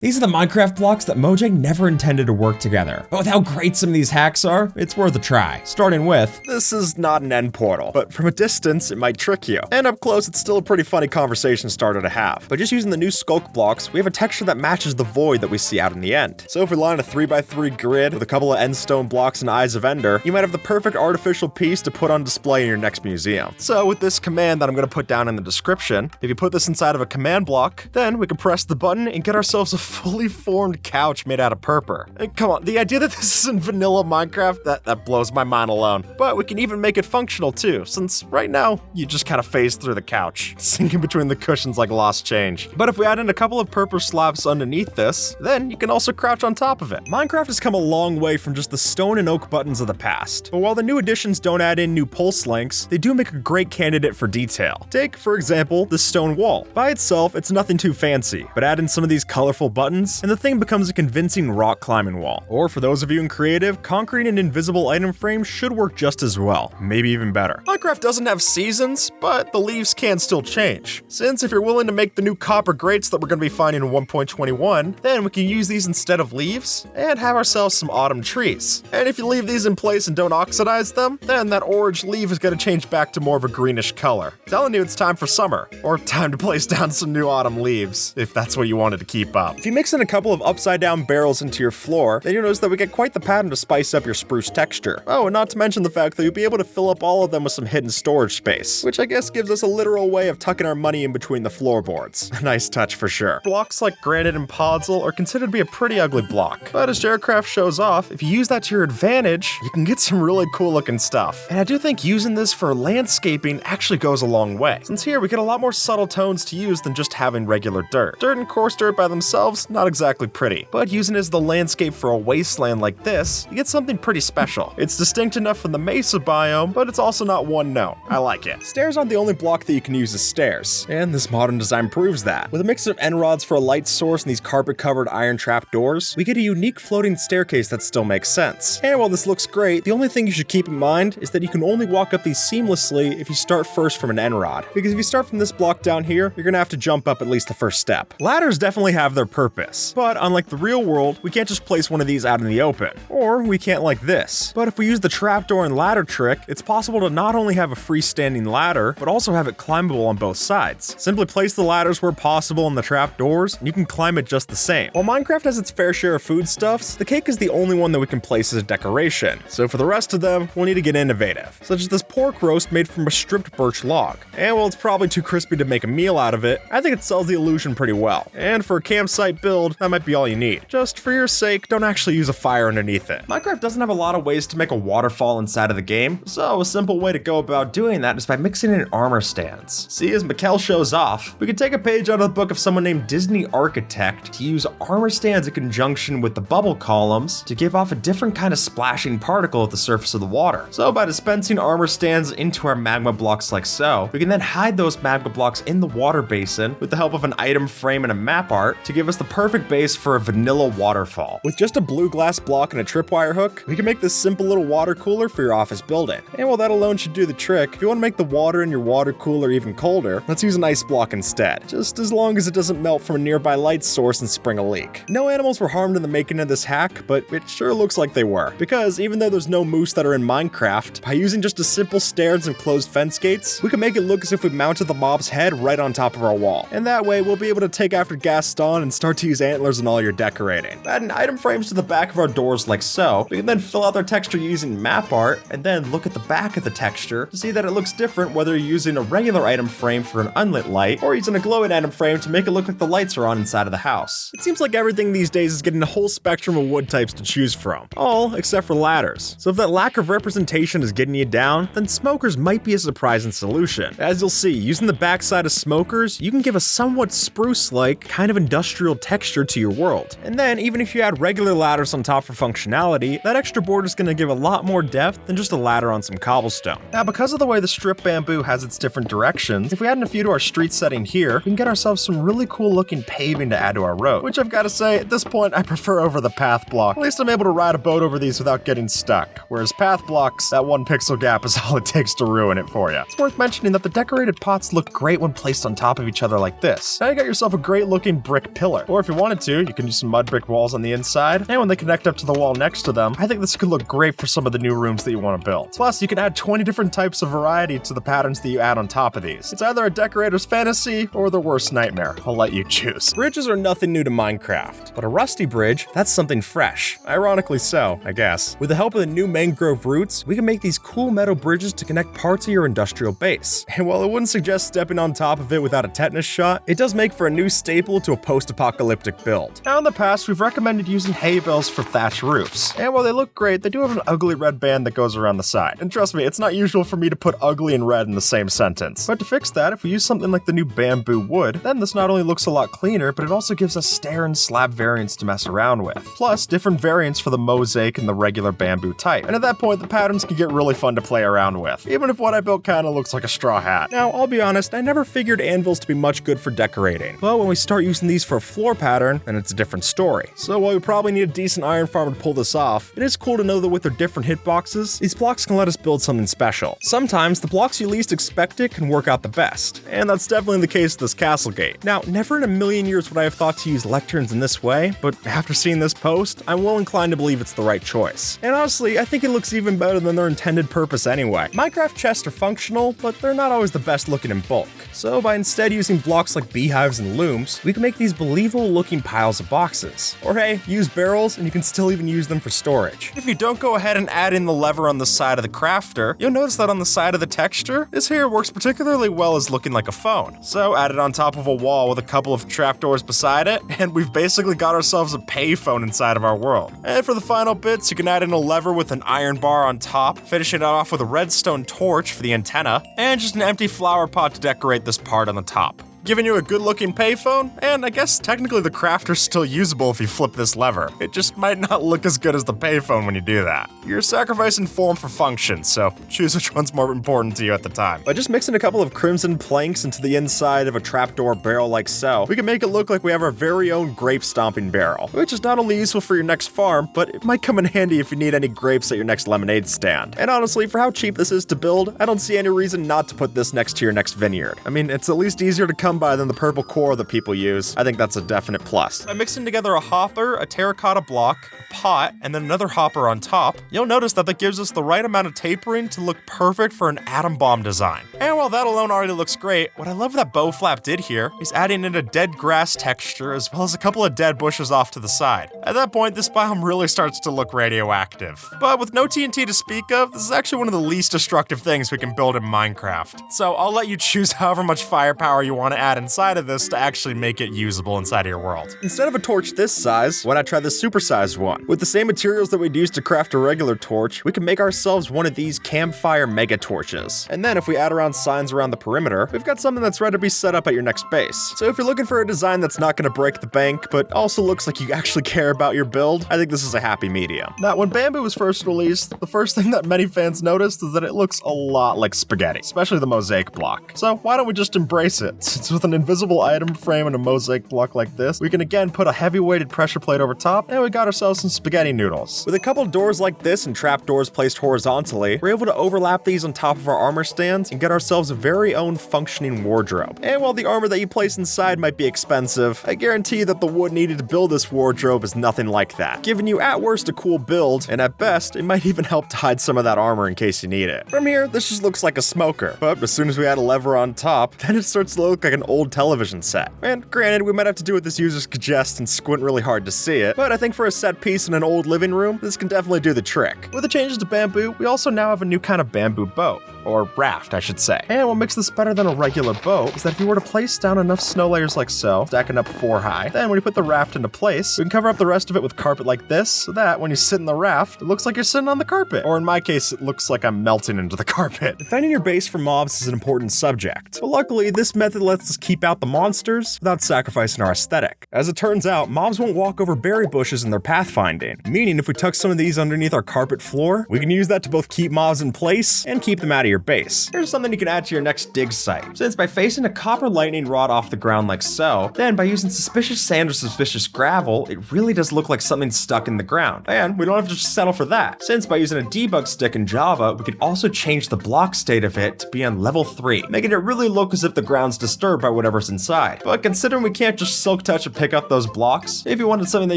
These are the Minecraft blocks that Mojang never intended to work together. But with how great some of these hacks are, it's worth a try. Starting with, this is not an end portal, but from a distance, it might trick you. And up close, it's still a pretty funny conversation starter to have. By just using the new sculk blocks, we have a texture that matches the void that we see out in the end. So if we line a 3x3 grid with a couple of endstone blocks and Eyes of Ender, you might have the perfect artificial piece to put on display in your next museum. So with this command that I'm going to put down in the description, if you put this inside of a command block, then we can press the button and get ourselves a fully formed couch made out of purpur. And come on, the idea that this is in vanilla Minecraft, that blows my mind alone. But we can even make it functional too, since right now, you just kind of phase through the couch, sinking between the cushions like lost change. But if we add in a couple of purpur slabs underneath this, then you can also crouch on top of it. Minecraft has come a long way from just the stone and oak buttons of the past. But while the new additions don't add in new pulse links, they do make a great candidate for detail. Take, for example, this stone wall. By itself, it's nothing too fancy, but add in some of these colorful buttons, and the thing becomes a convincing rock climbing wall. Or for those of you in creative, conquering an invisible item frame should work just as well, maybe even better. Minecraft doesn't have seasons, but the leaves can still change. Since if you're willing to make the new copper grates that we're going to be finding in 1.21, then we can use these instead of leaves and have ourselves some autumn trees. And if you leave these in place and don't oxidize them, then that orange leaf is going to change back to more of a greenish color. Telling you it's time for summer, or time to place down some new autumn leaves, if that's what you wanted to keep up. If you mix in a couple of upside down barrels into your floor, then you'll notice that we get quite the pattern to spice up your spruce texture. Oh, and not to mention the fact that you'll be able to fill up all of them with some hidden storage space, which I guess gives us a literal way of tucking our money in between the floorboards. A nice touch for sure. Blocks like granite and podzol are considered to be a pretty ugly block, but as Jaredcraft shows off, if you use that to your advantage, you can get some really cool looking stuff. And I do think using this for landscaping actually goes a long way, since here we get a lot more subtle tones to use than just having regular dirt. Dirt and coarse dirt by themselves, not exactly pretty, but using it as the landscape for a wasteland like this, you get something pretty special. It's distinct enough from the mesa biome, but it's also not one note. I like it. Stairs aren't the only block that you can use as stairs, and this modern design proves that. With a mix of end rods for a light source and these carpet-covered iron trap doors, we get a unique floating staircase that still makes sense. And while this looks great, the only thing you should keep in mind is that you can only walk up these seamlessly if you start first from an end rod. Because if you start from this block down here, you're gonna have to jump up at least the first step. Ladders definitely have their purpose, but unlike the real world, we can't just place one of these out in the open. Or we can't like this. But if we use the trapdoor and ladder trick, it's possible to not only have a freestanding ladder, but also have it climbable on both sides. Simply place the ladders where possible in the trapdoors, and you can climb it just the same. While Minecraft has its fair share of foodstuffs, the cake is the only one that we can place as a decoration. So for the rest of them, we'll need to get innovative, such as this pork roast made from a stripped birch log. And while it's probably too crispy to make a meal out of it, I think it sells the illusion pretty well. And for a campsite build, that might be all you need. Just for your sake, don't actually use a fire underneath it. Minecraft doesn't have a lot of ways to make a waterfall inside of the game, so a simple way to go about doing that is by mixing in armor stands. See, as Mikkel shows off, we can take a page out of the book of someone named Disney Architect to use armor stands in conjunction with the bubble columns to give off a different kind of splashing particle at the surface of the water. So by dispensing armor stands into our magma blocks like so, we can then hide those magma blocks in the water basin with the help of an item frame and a map art to give us the perfect base for a vanilla waterfall. With just a blue glass block and a tripwire hook, we can make this simple little water cooler for your office building. And while that alone should do the trick, if you want to make the water in your water cooler even colder, let's use an ice block instead, just as long as it doesn't melt from a nearby light source and spring a leak. No animals were harmed in the making of this hack, but it sure looks like they were, because even though there's no moose that are in Minecraft, by using just a simple stairs and closed fence gates, we can make it look as if we mounted the mob's head right on top of our wall. And that way, we'll be able to take after Gaston and start to use antlers in all your decorating. Adding item frames to the back of our doors like so, we can then fill out their texture using map art, and then look at the back of the texture to see that it looks different whether you're using a regular item frame for an unlit light, or using a glowing item frame to make it look like the lights are on inside of the house. It seems like everything these days is getting a whole spectrum of wood types to choose from, all except for ladders. So if that lack of representation is getting you down, then smokers might be a surprising solution. As you'll see, using the backside of smokers, you can give a somewhat spruce-like, kind of industrial texture to your world. And then, even if you add regular ladders on top for functionality, that extra board is going to give a lot more depth than just a ladder on some cobblestone. Now, because of the way the strip bamboo has its different directions, if we add in a few to our street setting here, we can get ourselves some really cool looking paving to add to our road, which I've got to say, at this point, I prefer over the path block. At least I'm able to ride a boat over these without getting stuck, whereas path blocks, that one pixel gap is all it takes to ruin it for you. It's worth mentioning that the decorated pots look great when placed on top of each other like this. Now you got yourself a great looking brick pillar. Or if you wanted to, you can use some mud brick walls on the inside, and when they connect up to the wall next to them, I think this could look great for some of the new rooms that you want to build. Plus, you can add 20 different types of variety to the patterns that you add on top of these. It's either a decorator's fantasy or their worst nightmare. I'll let you choose. Bridges are nothing new to Minecraft, but a rusty bridge, that's something fresh. Ironically so, I guess. With the help of the new mangrove roots, we can make these cool metal bridges to connect parts of your industrial base. And while I wouldn't suggest stepping on top of it without a tetanus shot, it does make for a new staple to a post-apocalyptic build. Now in the past, we've recommended using hay bales for thatch roofs. And while they look great, they do have an ugly red band that goes around the side. And trust me, it's not usual for me to put ugly and red in the same sentence. But to fix that, if we use something like the new bamboo wood, then this not only looks a lot cleaner, but it also gives us stair and slab variants to mess around with. Plus, different variants for the mosaic and the regular bamboo type. And at that point, the patterns can get really fun to play around with, even if what I built kinda looks like a straw hat. Now, I'll be honest, I never figured anvils to be much good for decorating. But when we start using these for a floor pattern, then it's a different story. So while we probably need a decent iron farmer to pull this off, it is cool to know that with their different hitboxes, these blocks can let us build something special. Sometimes, the blocks you least expect it can work out the best. And that's definitely the case with this castle gate. Now, never in a million years would I have thought to use lecterns in this way, but after seeing this post, I'm well inclined to believe it's the right choice. And honestly, I think it looks even better than their intended purpose anyway. Minecraft chests are functional, but they're not always the best looking in bulk. So by instead using blocks like beehives and looms, we can make these believable looking piles of boxes. Or hey, use barrels and you can still even use them for storage. If you don't go ahead and add in the lever on the side of the crafter, you'll notice that on the side of the texture, this here works particularly well as looking like a phone. So add it on top of a wall with a couple of trapdoors beside it, and we've basically got ourselves a payphone inside of our world. And for the final bits, you can add in a lever with an iron bar on top, finishing it off with a redstone torch for the antenna, and just an empty flower pot to decorate this part on the top, giving you a good looking payphone, and I guess technically the crafter's still usable if you flip this lever. It just might not look as good as the payphone when you do that. You're sacrificing form for function, so choose which one's more important to you at the time. By just mixing a couple of crimson planks into the inside of a trapdoor barrel like so, we can make it look like we have our very own grape stomping barrel, which is not only useful for your next farm, but it might come in handy if you need any grapes at your next lemonade stand. And honestly, for how cheap this is to build, I don't see any reason not to put this next to your next vineyard. I mean, it's at least easier to come by than the purple core that people use. I think that's a definite plus. By mixing together a hopper, a terracotta block, a pot, and then another hopper on top, you'll notice that gives us the right amount of tapering to look perfect for an atom bomb design. And while that alone already looks great, what I love that Bow Flap did here is adding in a dead grass texture as well as a couple of dead bushes off to the side. At that point, this biome really starts to look radioactive. But with no TNT to speak of, this is actually one of the least destructive things we can build in Minecraft. So I'll let you choose however much firepower you want to add inside of this to actually make it usable inside of your world. Instead of a torch this size, why not try the supersized one? With the same materials that we'd use to craft a regular torch, we can make ourselves one of these campfire mega torches. And then if we add around signs around the perimeter, we've got something that's ready to be set up at your next base. So if you're looking for a design that's not going to break the bank, but also looks like you actually care about your build, I think this is a happy medium. Now, when Bamboo was first released, the first thing that many fans noticed is that it looks a lot like spaghetti, especially the mosaic block. So why don't we just embrace it? Since with an invisible item frame and a mosaic block like this, we can again put a heavy-weighted pressure plate over top, and we got ourselves some spaghetti noodles. With a couple doors like this and trap doors placed horizontally, we're able to overlap these on top of our armor stands and get ourselves a very own functioning wardrobe. And while the armor that you place inside might be expensive, I guarantee that the wood needed to build this wardrobe is nothing like that, giving you at worst a cool build, and at best, it might even help to hide some of that armor in case you need it. From here, this just looks like a smoker, but as soon as we add a lever on top, then it starts to look like an old television set. And granted, we might have to do what this user's suggest and squint really hard to see it, but I think for a set piece in an old living room, this can definitely do the trick. With the changes to bamboo, we also now have a new kind of bamboo boat. Or raft, I should say. And what makes this better than a regular boat is that if you were to place down enough snow layers like so, stacking up 4 high, then when you put the raft into place, you can cover up the rest of it with carpet like this, so that when you sit in the raft, it looks like you're sitting on the carpet. Or in my case, it looks like I'm melting into the carpet. Defending your base from mobs is an important subject, but luckily, this method lets us keep out the monsters without sacrificing our aesthetic. As it turns out, mobs won't walk over berry bushes in their pathfinding, meaning if we tuck some of these underneath our carpet floor, we can use that to both keep mobs in place and keep them out of your base. Here's something you can add to your next dig site. Since by facing a copper lightning rod off the ground like so, then by using suspicious sand or suspicious gravel, it really does look like something's stuck in the ground. And we don't have to just settle for that, since by using a debug stick in Java, we can also change the block state of it to be on level 3, making it really look as if the ground's disturbed by whatever's inside. But considering we can't just silk touch and pick up those blocks, if you wanted something that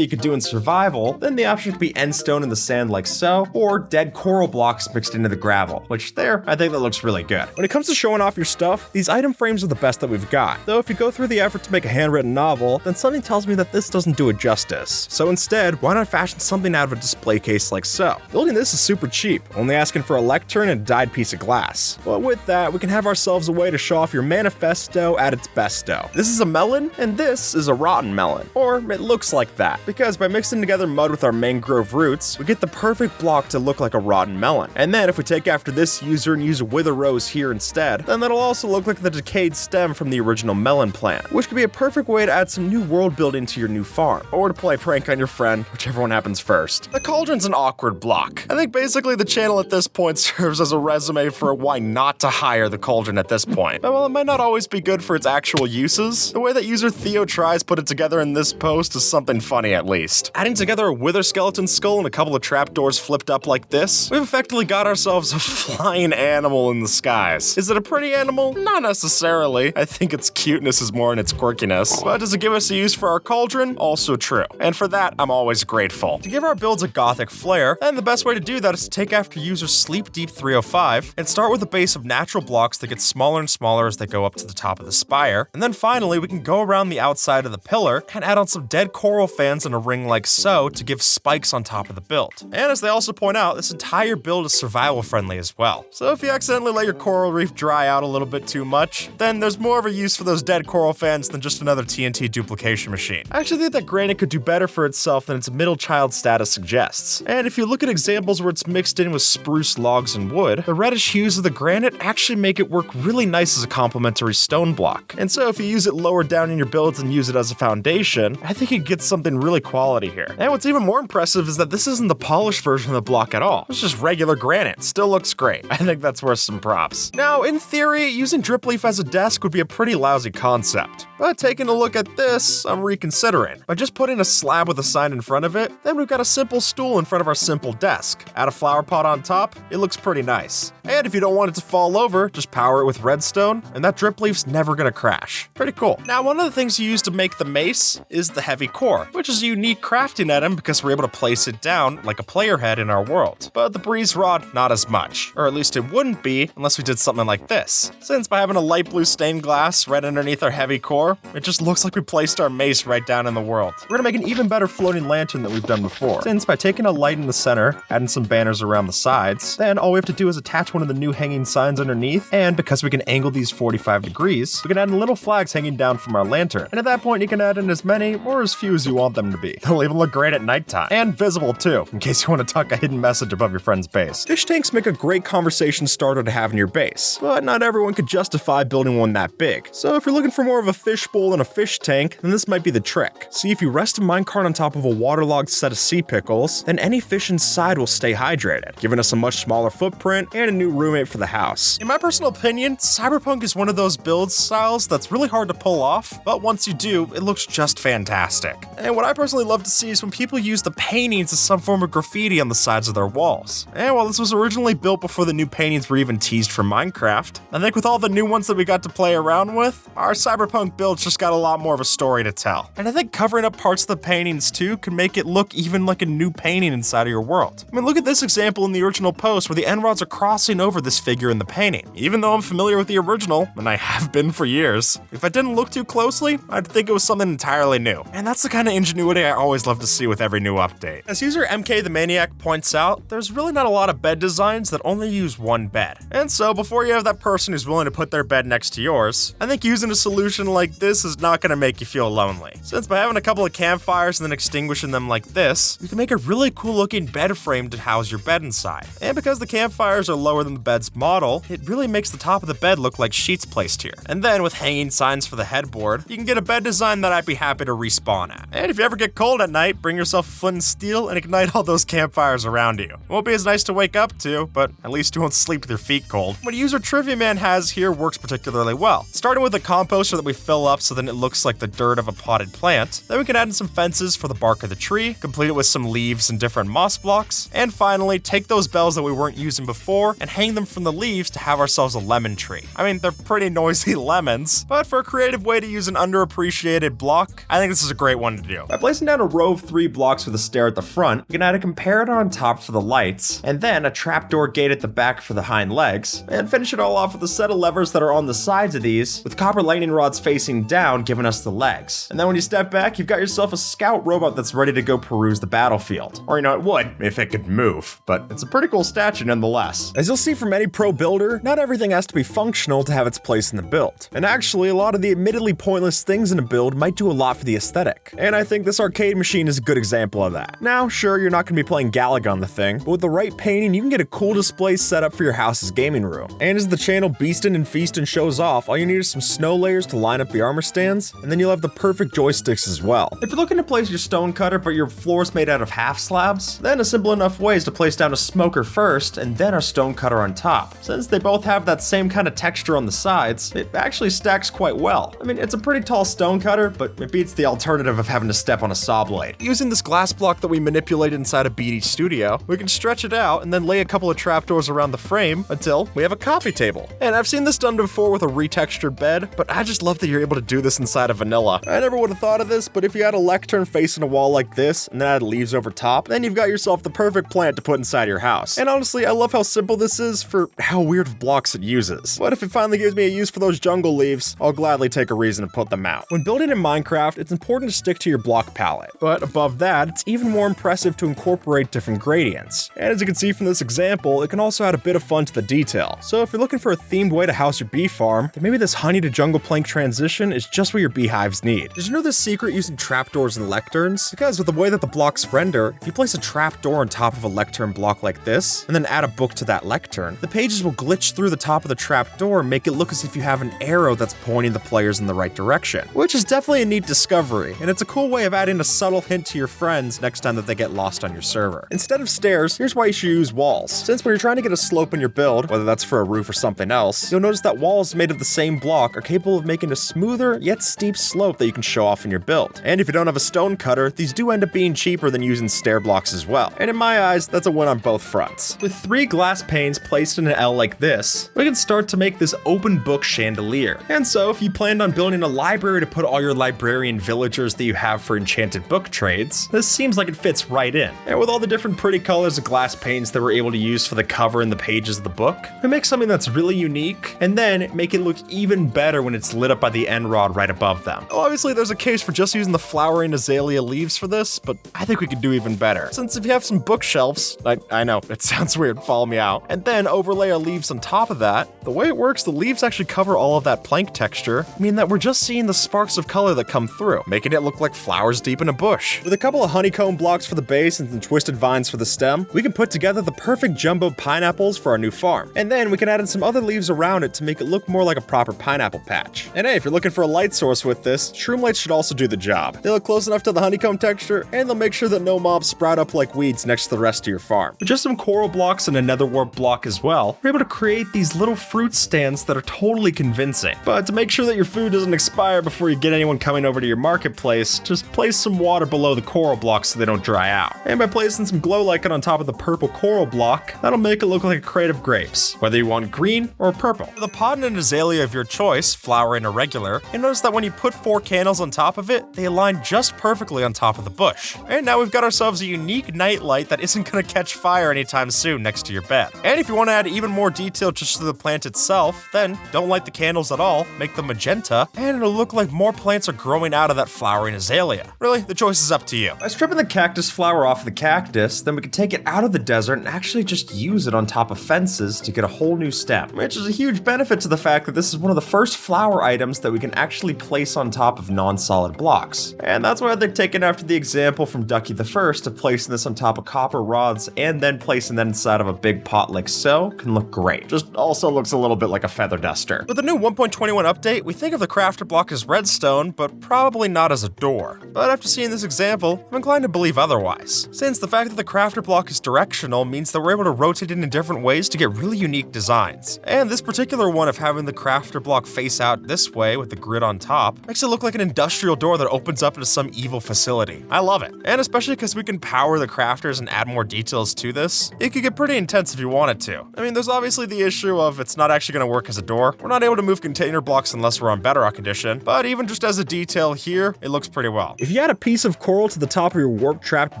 you could do in survival, then the option could be end stone in the sand like so, or dead coral blocks mixed into the gravel, which there, I think that looks really good. When it comes to showing off your stuff, these item frames are the best that we've got. Though if you go through the effort to make a handwritten novel, then something tells me that this doesn't do it justice. So instead, why not fashion something out of a display case like so? Building this is super cheap, only asking for a lectern and a dyed piece of glass. But with that, we can have ourselves a way to show off your manifesto at its besto. This is a melon, and this is a rotten melon. Or it looks like that, because by mixing together mud with our mangrove roots, we get the perfect block to look like a rotten melon. And then if we take after this user and use a wither rose here instead, then that'll also look like the decayed stem from the original melon plant, which could be a perfect way to add some new world building to your new farm, or to play a prank on your friend, whichever one happens first. The cauldron's an awkward block. I think basically the channel at this point serves as a resume for why not to hire the cauldron at this point. But while it might not always be good for its actual uses, the way that user Theo tries put it together in this post is something funny at least. Adding together a wither skeleton skull and a couple of trapdoors flipped up like this, we've effectively got ourselves a flying animal in the skies. Is it a pretty animal? Not necessarily. I think its cuteness is more in its quirkiness. But does it give us a use for our cauldron? Also true. And for that, I'm always grateful. To give our builds a gothic flair, and the best way to do that is to take after user Sleep Deep 305 and start with a base of natural blocks that get smaller and smaller as they go up to the top of the spire. And then finally, we can go around the outside of the pillar and add on some dead coral fans in a ring like so to give spikes on top of the build. And as they also point out, this entire build is survival friendly as well. So if you accidentally let your coral reef dry out a little bit too much, then there's more of a use for those dead coral fans than just another TNT duplication machine. I actually think that granite could do better for itself than its middle child status suggests. And if you look at examples where it's mixed in with spruce logs and wood, the reddish hues of the granite actually make it work really nice as a complementary stone block. And so if you use it lower down in your builds and use it as a foundation, I think you get something really quality here. And what's even more impressive is that this isn't the polished version of the block at all. It's just regular granite. Still looks great. I think that's worth some props. Now, in theory, using drip leaf as a desk would be a pretty lousy concept. But taking a look at this, I'm reconsidering. By just putting a slab with a sign in front of it, then we've got a simple stool in front of our simple desk. Add a flower pot on top, it looks pretty nice. And if you don't want it to fall over, just power it with redstone, and that drip leaf's never gonna crash. Pretty cool. Now, one of the things you use to make the mace is the heavy core, which is a unique crafting item because we're able to place it down like a player head in our world. But the breeze rod, not as much. Or at least it wouldn't be unless we did something like this. Since by having a light blue stained glass right underneath our heavy core, it just looks like we placed our mace right down in the world. We're gonna make an even better floating lantern than we've done before. Since by taking a light in the center, adding some banners around the sides, then all we have to do is attach one of the new hanging signs underneath, and because we can angle these 45 degrees, we can add in little flags hanging down from our lantern. And at that point, you can add in as many or as few as you want them to be. They'll even look great at nighttime. And visible too, in case you want to tuck a hidden message above your friend's base. Fish tanks make a great conversation starter to have in your base, but not everyone could justify building one that big. So if you're looking for more of a fishbowl than a fish tank, then this might be the trick. See, if you rest a minecart on top of a waterlogged set of sea pickles, then any fish inside will stay hydrated, giving us a much smaller footprint and a new roommate for the house. In my personal opinion, Cyberpunk is one of those build styles that's really hard to pull off, but once you do, it looks just fantastic. And what I personally love to see is when people use the paintings as some form of graffiti on the sides of their walls. And while this was originally built before the new paintings were even teased for Minecraft, I think with all the new ones that we got to play around with, our Cyberpunk builds just got a lot more of a story to tell. And I think covering up parts of the paintings too can make it look even like a new painting inside of your world. I mean, look at this example in the original post where the end rods are crossing over this figure in the painting. Even though I'm familiar with the original, and I have been for years, if I didn't look too closely, I'd think it was something entirely new. And that's the kind of ingenuity I always love to see with every new update. As user MK the Maniac points out, there's really not a lot of bed designs that only use one bed. And so before you have that person who's willing to put their bed next to yours, I think using a solution like this is not going to make you feel lonely. Since by having a couple of campfires and then extinguishing them like this, you can make a really cool looking bed frame to house your bed inside. And because the campfires are lower than the bed's model, it really makes the top of the bed look like sheets placed here. And then with hanging signs for the headboard, you can get a bed design that I'd be happy to respawn at. And if you ever get cold at night, bring yourself a flint and steel and ignite all those campfires around you. It won't be as nice to wake up to, but at least you won't sleep with your feet cold. What user Trivia Man has here works particularly well. Starting with a composter that we fill up so then it looks like the dirt of a potted plant. Then we can add in some fences for the bark of the tree, complete it with some leaves and different moss blocks, and finally take those bells that we weren't using before and hang them from the leaves to have ourselves a lemon tree. I mean, they're pretty noisy lemons, friends. But for a creative way to use an underappreciated block, I think this is a great one to do. By placing down a row of 3 blocks with a stair at the front, we can add a comparator on top for the lights, and then a trapdoor gate at the back for the hind legs, and finish it all off with a set of levers that are on the sides of these, with copper lightning rods facing down, giving us the legs. And then when you step back, you've got yourself a scout robot that's ready to go peruse the battlefield. Or, it would, if it could move, but it's a pretty cool statue nonetheless. As you'll see from any pro builder, not everything has to be functional to have its place in the build. And actually, a lot of the admittedly pointless things in a build might do a lot for the aesthetic. And I think this arcade machine is a good example of that. Now, sure, you're not going to be playing Galaga on the thing, but with the right painting, you can get a cool display set up for your house's gaming room. And as the channel Beastin' and Feastin' shows off, all you need is some snow layers to line up the armor stands, and then you'll have the perfect joysticks as well. If you're looking to place your stone cutter, but your floor is made out of half slabs, then a simple enough way is to place down a smoker first, and then our stone cutter on top. Since they both have that same kind of texture on the sides, it actually stacks quite well. I mean, it's a pretty tall stone cutter, but it beats the alternative of having to step on a saw blade. Using this glass block that we manipulated inside a BD Studio, we can stretch it out and then lay a couple of trapdoors around the frame until we have a coffee table. And I've seen this done before with a retextured bed, but I just love that you're able to do this inside of vanilla. I never would have thought of this, but if you had a lectern facing a wall like this and then add leaves over top, then you've got yourself the perfect plant to put inside your house. And honestly, I love how simple this is for how weird of blocks it uses. But if it finally gives me a use for those jungle leaves, I'll gladly take a reason to put them out. When building in Minecraft, it's important to stick to your block palette. But above that, it's even more impressive to incorporate different gradients. And as you can see from this example, it can also add a bit of fun to the detail. So if you're looking for a themed way to house your bee farm, then maybe this honey to jungle plank transition is just what your beehives need. Did you know this secret using trapdoors and lecterns? Because with the way that the blocks render, if you place a trapdoor on top of a lectern block like this, and then add a book to that lectern, the pages will glitch through the top of the trapdoor and make it look as if you have an arrow that's pointing the players in the right direction. Which is definitely a neat discovery, and it's a cool way of adding a subtle hint to your friends next time that they get lost on your server. Instead of stairs, here's why you should use walls. Since when you're trying to get a slope in your build, whether that's for a roof or something else, you'll notice that walls made of the same block are capable of making a smoother yet steep slope that you can show off in your build. And if you don't have a stone cutter, these do end up being cheaper than using stair blocks as well. And in my eyes, that's a win on both fronts. With 3 glass panes placed in an L like this, we can start to make this open book chandelier. And so if you planned on building a library to put all your librarian villagers that you have for enchanted book trades, this seems like it fits right in. And with all the different pretty colors of glass panes that we're able to use for the cover and the pages of the book, we make something that's really unique, and then make it look even better when it's lit up by the end rod right above them. Obviously, there's a case for just using the flowering azalea leaves for this, but I think we could do even better. Since if you have some bookshelves, I know, it sounds weird, follow me out, and then overlay our leaves on top of that, the way it works, the leaves actually cover all of that plank texture, meaning that we're just seeing the sparks of color that come through, making it look like flowers deep in a bush. With a couple of honeycomb blocks for the base and some twisted vines for the stem, we can put together the perfect jumbo pineapples for our new farm. And then we can add in some other leaves around it to make it look more like a proper pineapple patch. And hey, if you're looking for a light source with this, shroom lights should also do the job. They look close enough to the honeycomb texture, and they'll make sure that no mobs sprout up like weeds next to the rest of your farm. With just some coral blocks and a nether warp block as well, we're able to create these little fruit stands that are totally convincing. But to make sure that your food doesn't expire before you get anyone coming over to your marketplace, just place some water below the coral blocks so they don't dry out. And by placing some glow lichen on top of the purple coral block, that'll make it look like a crate of grapes, whether you want green or purple. With a pot and an azalea of your choice, flowering or regular, you'll notice that when you put 4 candles on top of it, they align just perfectly on top of the bush. And now we've got ourselves a unique night light that isn't gonna catch fire anytime soon next to your bed. And if you want to add even more detail just to the plant itself, then don't light the candles at all, make them magenta, and it'll look like more plants are growing out of that flowering azalea. Really, the choice is up to you. By stripping the cactus flower off the cactus, then we can take it out of the desert and actually just use it on top of fences to get a whole new stem, which is a huge benefit to the fact that this is one of the first flower items that we can actually place on top of non-solid blocks. And that's why they're taken after the example from Ducky the First of placing this on top of copper rods and then placing that inside of a big pot like so can look great. Just also looks a little bit like a feather duster. With the new 1.21 update, we think of the crafter block as redstone, but probably not as a door. But after seeing this example, I'm inclined to believe otherwise, since the fact that the crafter block is directional means that we're able to rotate it in different ways to get really unique designs. And this particular one of having the crafter block face out this way with the grid on top makes it look like an industrial door that opens up into some evil facility. I love it. And especially because we can power the crafters and add more details to this, it could get pretty intense if you wanted to. I mean, there's obviously the issue of it's not actually going to work as a door. We're not able to move container blocks unless we're on Bedrock Edition, but even just as a detail here, it looks pretty well. If you add a piece of coral to the top of your warp trap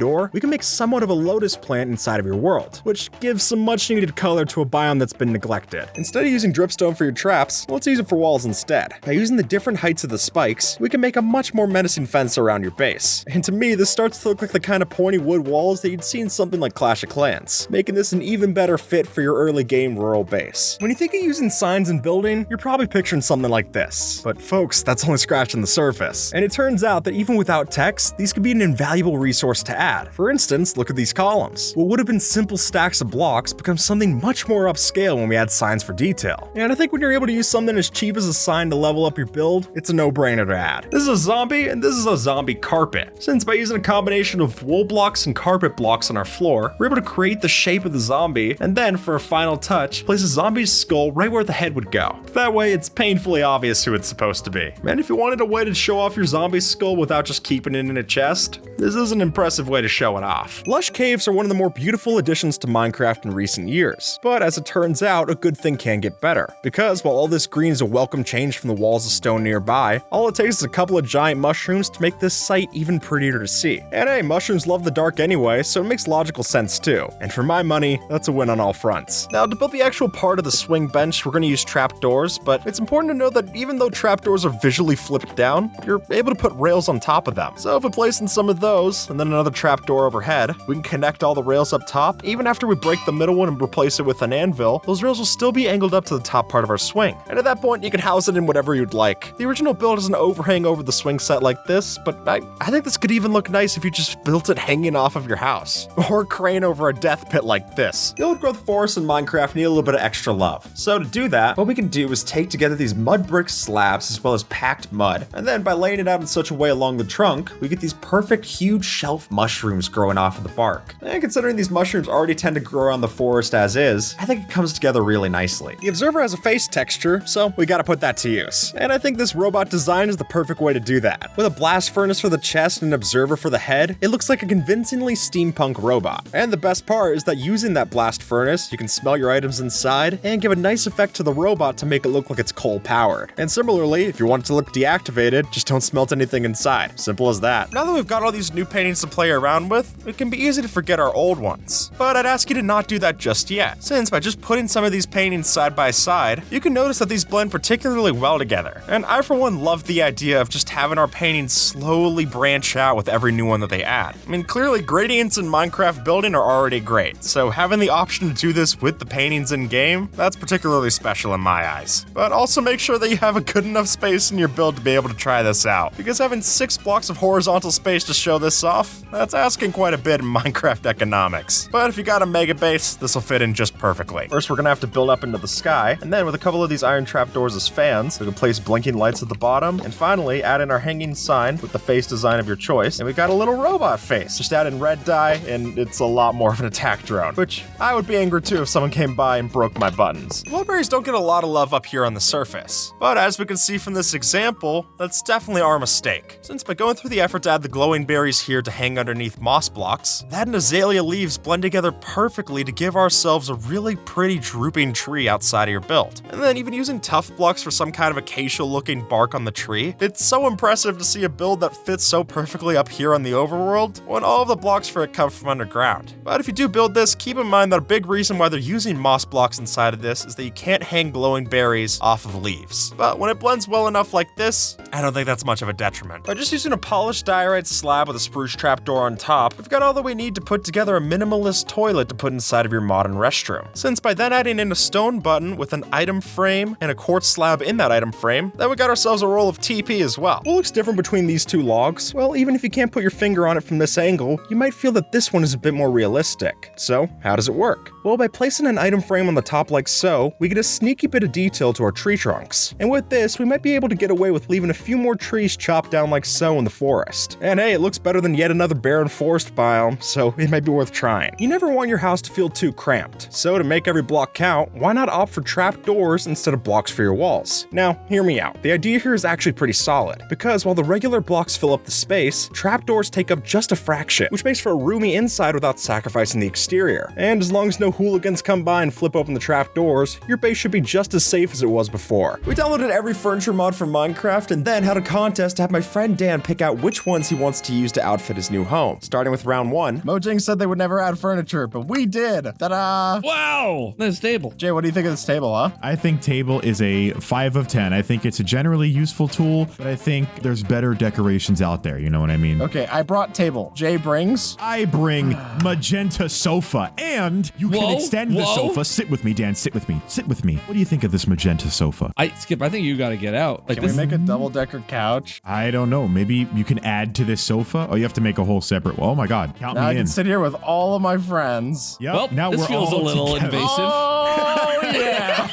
door, we can make somewhat of a lotus plant inside of your world, which gives some much needed color to a biome that's been neglected. Instead of using dripstone for your traps, let's use it for walls instead. By using the different heights of the spikes, we can make a much more menacing fence around your base. And to me, this starts to look like the kind of pointy wood walls that you'd see in something like Clash of Clans, making this an even better fit for your early game rural base. When you think of using signs in building, you're probably picturing something like this. But folks, that's only scratching the surface. And it turns out that even without text, these could be an invaluable resource to add. For instance, look at these columns. What would have been simple stacks of blocks becomes something much more upscale when we add signs for detail. And I think when you're able to use something as cheap as a sign to level up your build, it's a no-brainer to add. This is a zombie, and this is a zombie carpet. Since by using a combination of wool blocks and carpet blocks on our floor, we're able to create the shape of the zombie, and then for a final touch, place a zombie's skull right where the head would go. That way, it's painfully obvious who it's supposed to be. And if you wanted a way to show off your zombie's skull without just keeping it in a chest, this is an impressive way to show it off. Lush caves are one of the more beautiful additions to Minecraft in recent years, but as it turns out, a good thing can get better. Because while all this green is a welcome change from the walls of stone nearby, all it takes is a couple of giant mushrooms to make this site even prettier to see. And hey, mushrooms love the dark anyway, so it makes logical sense too. And for my money, that's a win on all fronts. Now, to build the actual part of the swing bench, we're going to use trapdoors, but it's important to know that even though trapdoors are visually flipped down, you're able to put rails on top of them. So if we place in some of those, and then another trapdoor overhead, we can connect all the rails up top. Even after we break the middle one and replace it with an anvil, those rails will still be angled up to the top part of our swing. And at that point, you can house it in whatever you'd like. The original build is an overhang over the swing set like this, but I think this could even look nice if you just built it hanging off of your house. Or a crane over a death pit like this. The old growth forests in Minecraft need a little bit of extra love. So to do that, what we can do is take together these mud brick slabs as well as packed mud, and then by laying it out in such a way along the trunk, we get these perfect huge shelf mushrooms growing off of the bark. And considering these mushrooms already tend to grow around the forest as is, I think it comes together really nicely. The observer has a face texture, so we gotta put that to use. And I think this robot design is the perfect way to do that. With a blast furnace for the chest and an observer for the head, it looks like a convincingly steampunk robot. And the best part is that using that blast furnace, you can smell your items inside and give a nice effect to the robot to make it look like it's coal powered. And similarly, if you want it to look deactivated, just don't smelt anything inside. Simple as that. Now that we've got all these new paintings to play around with, it can be easy to forget our old ones. But I'd ask you to not do that just yet, since by just putting some of these paintings side by side, you can notice that these blend particularly well together. And I for one love the idea of just having our paintings slowly branch out with every new one that they add. I mean, clearly gradients in Minecraft building are already great, so having the option to do this with the paintings in game, that's particularly special in my eyes. But also make sure that you have a good enough space in your build to be able to try this out, because having 6 blocks of horizontal space to show this off, that's asking quite a bit in Minecraft economics. But if you got a mega base, this will fit in just perfectly. First, we're gonna have to build up into the sky, and then with a couple of these iron trapdoors as fans, we can place blinking lights at the bottom, and finally add in our hanging sign with the face design of your choice, and we got a little robot face. Just add in red dye, and it's a lot more of an attack drone, which I would be angry too if someone came by and broke my buttons. Blueberries don't get a lot of love up here on the surface, but as we can see from this example, that's definitely our mistake. Since by going through the effort to add the glowing berries here to hang underneath moss blocks, that and azalea leaves blend together perfectly to give ourselves a really pretty drooping tree outside of your build. And then even using tough blocks for some kind of acacia looking bark on the tree, it's so impressive to see a build that fits so perfectly up here on the overworld when all of the blocks for it come from underground. But if you do build this, keep in mind that a big reason why they're using moss blocks inside of this is that you can't hang glowing berries off of leaves. But when it blends well enough like this, I don't think that's much of a detriment. By just using a polished diorite slab with a spruce trapdoor on top, we've got all that we need to put together a minimalist toilet to put inside of your modern restroom. Since by then adding in a stone button with an item frame and a quartz slab in that item frame, then we got ourselves a roll of TP as well. What looks different between these two logs? Well, even if you can't put your finger on it from this angle, you might feel that this one is a bit more realistic. So, how does it work? Well, by placing an item frame on the top like so, we get a sneaky bit of detail to our tree trunks. And with this, we might be able to get away with leaving a few more trees chopped down like so in the forest. And hey, it looks better than yet another barren forest biome, so it might be worth trying. You never want your house to feel too cramped, so to make every block count, why not opt for trapdoors instead of blocks for your walls? Now, hear me out. The idea here is actually pretty solid, because while the regular blocks fill up the space, trapdoors take up just a fraction, which makes for a roomy inside without sacrificing the exterior. And as long as no hooligans come by and flip open the trapdoors, your base should be just as safe as it was before. We downloaded every furniture mod from Minecraft and then had a contest to have my friend Dan pick out which ones he wants to use to outfit his new home. Starting with round 1. Mojang said they would never add furniture, but we did. Ta-da! Wow, nice table. Jay, what do you think of this table, huh? I think table is a 5 of 10. I think it's a generally useful tool, but I think there's better decorations out there. You know what I mean? Okay, I brought table. Jay brings? I bring magenta sofa, and you can extend the sofa. Sit with me, Dan. Sit with me. Sit with me. What do you think of this magenta sofa? Skip, I think you got to get out. Like, Can we make a double-decker couch? I don't know. Maybe you can add to this sofa. Oh, you have to make a whole separate. Oh my God! Count Now me I in. can sit here with all of my friends. Yep. Well, now this we're feels a all little together. invasive. Oh, yeah!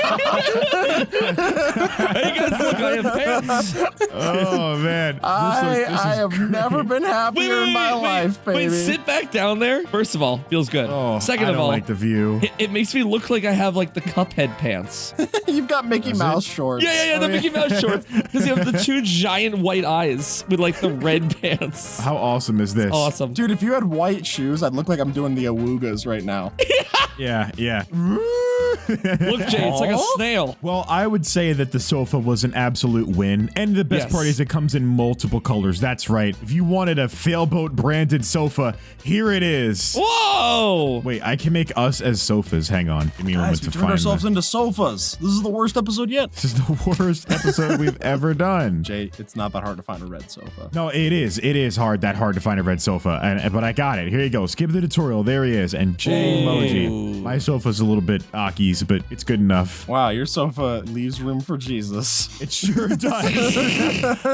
Hey guys, look, I have pants. Oh man! I have never been happier in my life, baby. Wait, sit back down there. First of all, feels good. Oh, Second I of don't all, like the view. it makes me look like I have like the Cuphead pants. You've got Mickey Mouse shorts. Yeah, the Mickey Mouse shorts. Because you have the 2 giant white eyes with like the red pants. How awesome is this? Awesome. Dude, if you had white shoes, I'd look like I'm doing the awoogas right now. Yeah. Look, Jay, it's like a snail. Well, I would say that the sofa was an absolute win, and the best Yes. part is it comes in multiple colors. That's right. If you wanted a Failboat branded sofa, here it is. Whoa! Wait, I can make us as sofas. Hang on. Give me a moment Guys, to we turned find ourselves them. into sofas. This is the worst episode yet. This is the worst episode we've ever done. Jay, it's not that hard to find a red sofa. No, it is. It is that hard to find a red sofa, but I got it. Here you go. Skip the tutorial. There he is. And J emoji. My sofa's a little bit Aki's, but it's good enough. Wow, your sofa leaves room for Jesus. It sure does.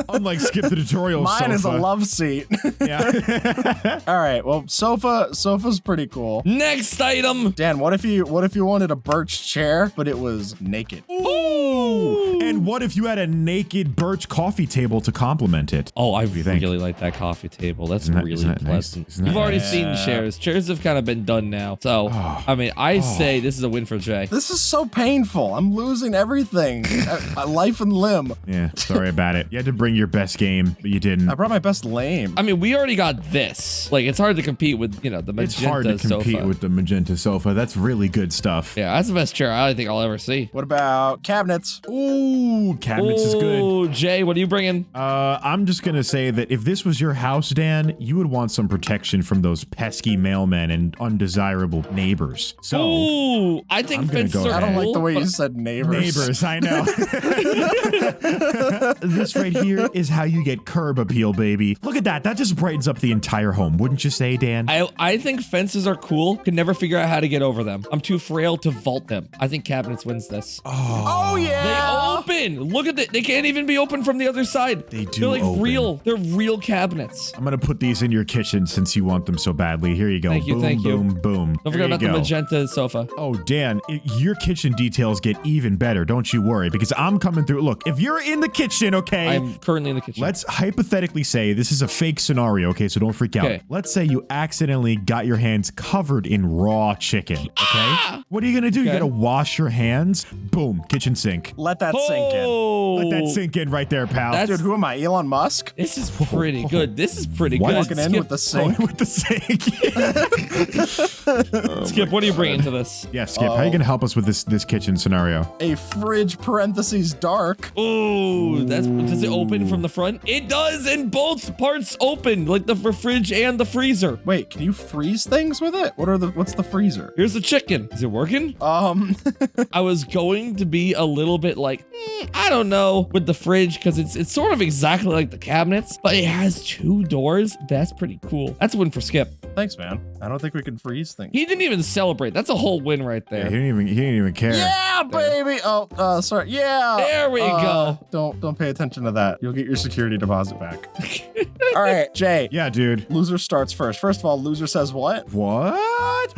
Unlike Skip the tutorial Mine sofa. is a love seat. Yeah. All right, well, sofa's pretty cool. Next item. Dan, what if you wanted a birch chair, but it was naked? Ooh. And what if you had a naked birch coffee table to complement it? Oh, I you think? really like that coffee table. That's Isn't that really nice? pleasant. Isn't that You've already nice? seen chairs. Chairs have kind of been done now. So, I mean, I say this is a win for Jay. This is so painful. I'm losing everything. My life and limb. Yeah, sorry about it. You had to bring your best game, but you didn't. I brought my best lame. I mean, we already got this. Like, it's hard to compete with, the magenta It's hard to compete sofa. with the magenta sofa. That's really good stuff. Yeah, that's the best chair I think I'll ever see. What about cabinets? Ooh, cabinets is good. Oh, Jay, what are you bringing? I'm just gonna say that if this was your house, Dan, you would want some protection from those pesky mailmen and undesirable neighbors. So, Ooh, I think I'm gonna fences go are ahead. I don't like cool, the way but- you said neighbors. neighbors, I know. This right here is how you get curb appeal, baby. Look at that. That just brightens up the entire home, wouldn't you say, Dan? I think fences are cool. Could never figure out how to get over them. I'm too frail to vault them. I think cabinets wins this. Oh, yeah. They open. Look at it. They can't even be open from the other side. They do They're like open. real. They're real cabinets. I'm gonna put these in your kitchen since you want them so badly. Here you go. Thank you, Boom, thank you. boom, boom. Don't Here forget you about the go. magenta sofa. Oh, Dan, your kitchen details get even better. Don't you worry, because I'm coming through. Look, if you're in the kitchen, okay? I'm currently in the kitchen. Let's hypothetically say this is a fake scenario, okay? So don't freak out. Okay. Let's say you accidentally got your hands covered in raw chicken, okay? What are you gonna do? You Okay. gotta wash your hands. Boom, kitchen sink. Let that sink in. Let that sink in right there, pal. That's- Dude, who am I? Elon Musk? This is pretty good. This is pretty What? good. Walking in with the sink. with the sink. Skip, what are you bringing to this? Yeah, Skip, how are you gonna help us with this kitchen scenario? A fridge parentheses dark. Ooh, does it open from the front? It does, and both parts open, like the fridge and the freezer. Wait, can you freeze things with it? What's the freezer? Here's the chicken. Is it working? I was going to be a little bit like, I don't know, with the fridge, because it's sort of exactly like the cabinets, but it has 2 doors. That's pretty cool. That's a win for Skip. Thanks, man. I don't think we can freeze things. He didn't even celebrate. That's a whole win right Yeah, there. he didn't even care. Yeah, baby. Oh, sorry. Yeah. There we go. Don't pay attention to that. You'll get your security deposit back. All right, Jay. Yeah, dude. Loser starts first. First of all, loser says what? What?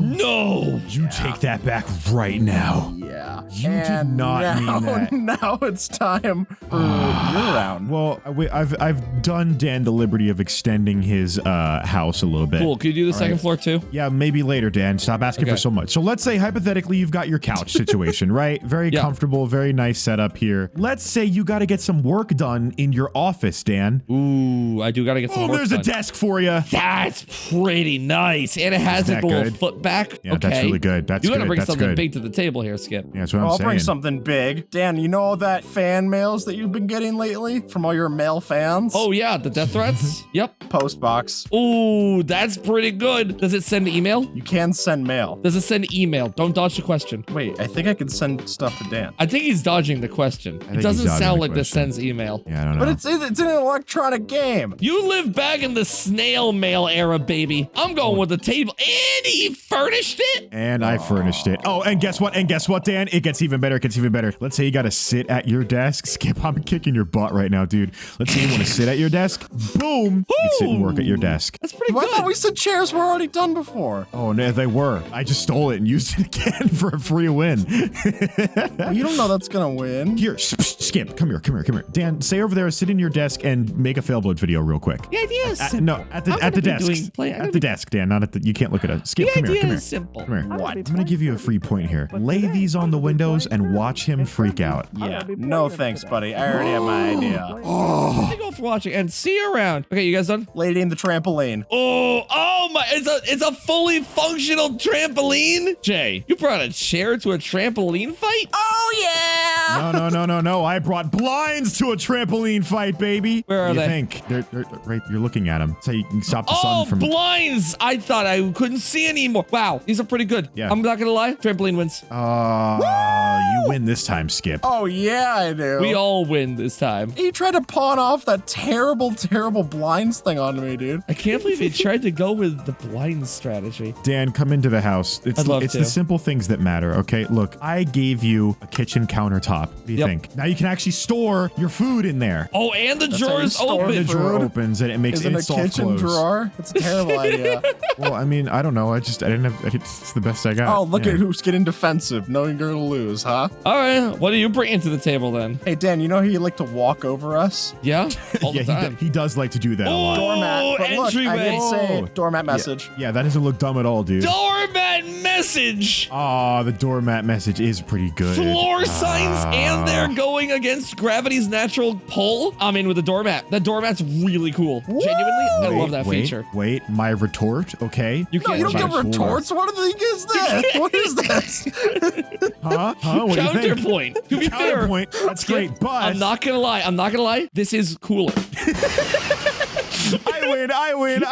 No. You take that back right now. Yeah. You did not mean that. Now it's time for your round. Well, I've done Dan the liberty of extending his house a little bit. Cool. Can you do the second floor too? Yeah, maybe later, Dan. Stop asking for so much. So let's say hypothetically you've got your couch situation, right? Very comfortable, very nice setup here. Let's say you got to get some work done in your office, Dan. Ooh, I do got to get some work there's done. a desk for you. That's pretty nice. And it has like a little foot back. Yeah, that's really good. That's you good. got to bring That's something good. big to the table here, Skip. Yeah, that's what I'm I'll saying. bring something big. Dan, you know all that fan mails that you've been getting lately from all your male fans? Oh, yeah. The death threats? Yep. Postbox. Ooh, that's pretty good. Does it send email? You can send mail. Does it send email? Don't dodge the question. Wait, I think I can send stuff to Dan. I think he's dodging the question. It doesn't sound like this sends email. Yeah, I don't know. But it's an electronic game. You live back in the snail mail era, baby. I'm going with the table. And he furnished it? And I furnished it. Oh, and guess what? And guess what, Dan? It gets even better. It gets even better. Let's say you got to sit at your desk. Skip, I'm kicking your butt right now, dude. Let's say you want to sit at your desk. Boom. You can sit and work at your desk. That's pretty I good. thought we said chairs were already done before. Oh, no, they were. I just stole it and used it again for a free win. Well, you don't know that's going to win. Here, Skip, come here. Dan, stay over there, sit in your desk, and make a failblade video real quick. The idea is simple. No, at the desk. At the desk, Dan, not at the. You can't look at it. Skip, come here. is simple. Come here. What? I'm gonna give you a free point here. Lay these on the windows and watch him freak out. Yeah. No thanks, buddy. I already have my idea. Thank you all for watching and see you around. Okay, you guys done? Lady in the trampoline. Oh my, it's a fully functional trampoline? Jay, you brought a chair to a trampoline fight? Oh, yeah. No. I brought blinds to a trampoline fight, baby. Where are what do they? you think? They're right. You're looking at them. So you can stop the sun from. Blinds! I thought I couldn't see anymore. Wow, these are pretty good. Yeah. I'm not gonna lie, trampoline wins. You win this time, Skip. Oh, yeah, I do. We all win this time. He tried to pawn off that terrible blinds thing on me, dude. I can't believe he tried to go with the blind strategy. Dan, come into the house. It's the simple things that matter, okay? Look, I gave you a kitchen countertop. What do you think? Now you can actually store your food in there. Oh, and the drawer is store open. The drawer opens and it makes Is it a soft kitchen close. drawer? It's a terrible idea. Well, I mean, I don't know. It's the best I got. Oh, look at who's getting defensive, knowing you're gonna lose, huh? All right, what are you bringing to the table then? Hey, Dan, you know how you like to walk over us? Yeah, all the Yeah, time. he does like to do that a lot. Doormat. But look, I entryway. did say doormat message. Yeah, that doesn't look dumb at all, dude. Doormat message. Oh, the doormat message is pretty good. Floor signs, and they're going against gravity's natural pull. I'm in with the doormat. That doormat's really cool. Genuinely, I love that feature. Wait, my retort, okay? You No, can't you don't change get retorts. What the thing is this? What is this? Huh? What do you think? Counterpoint. To be fair, Counterpoint. That's great, but I'm not gonna lie. This is cooler. I win.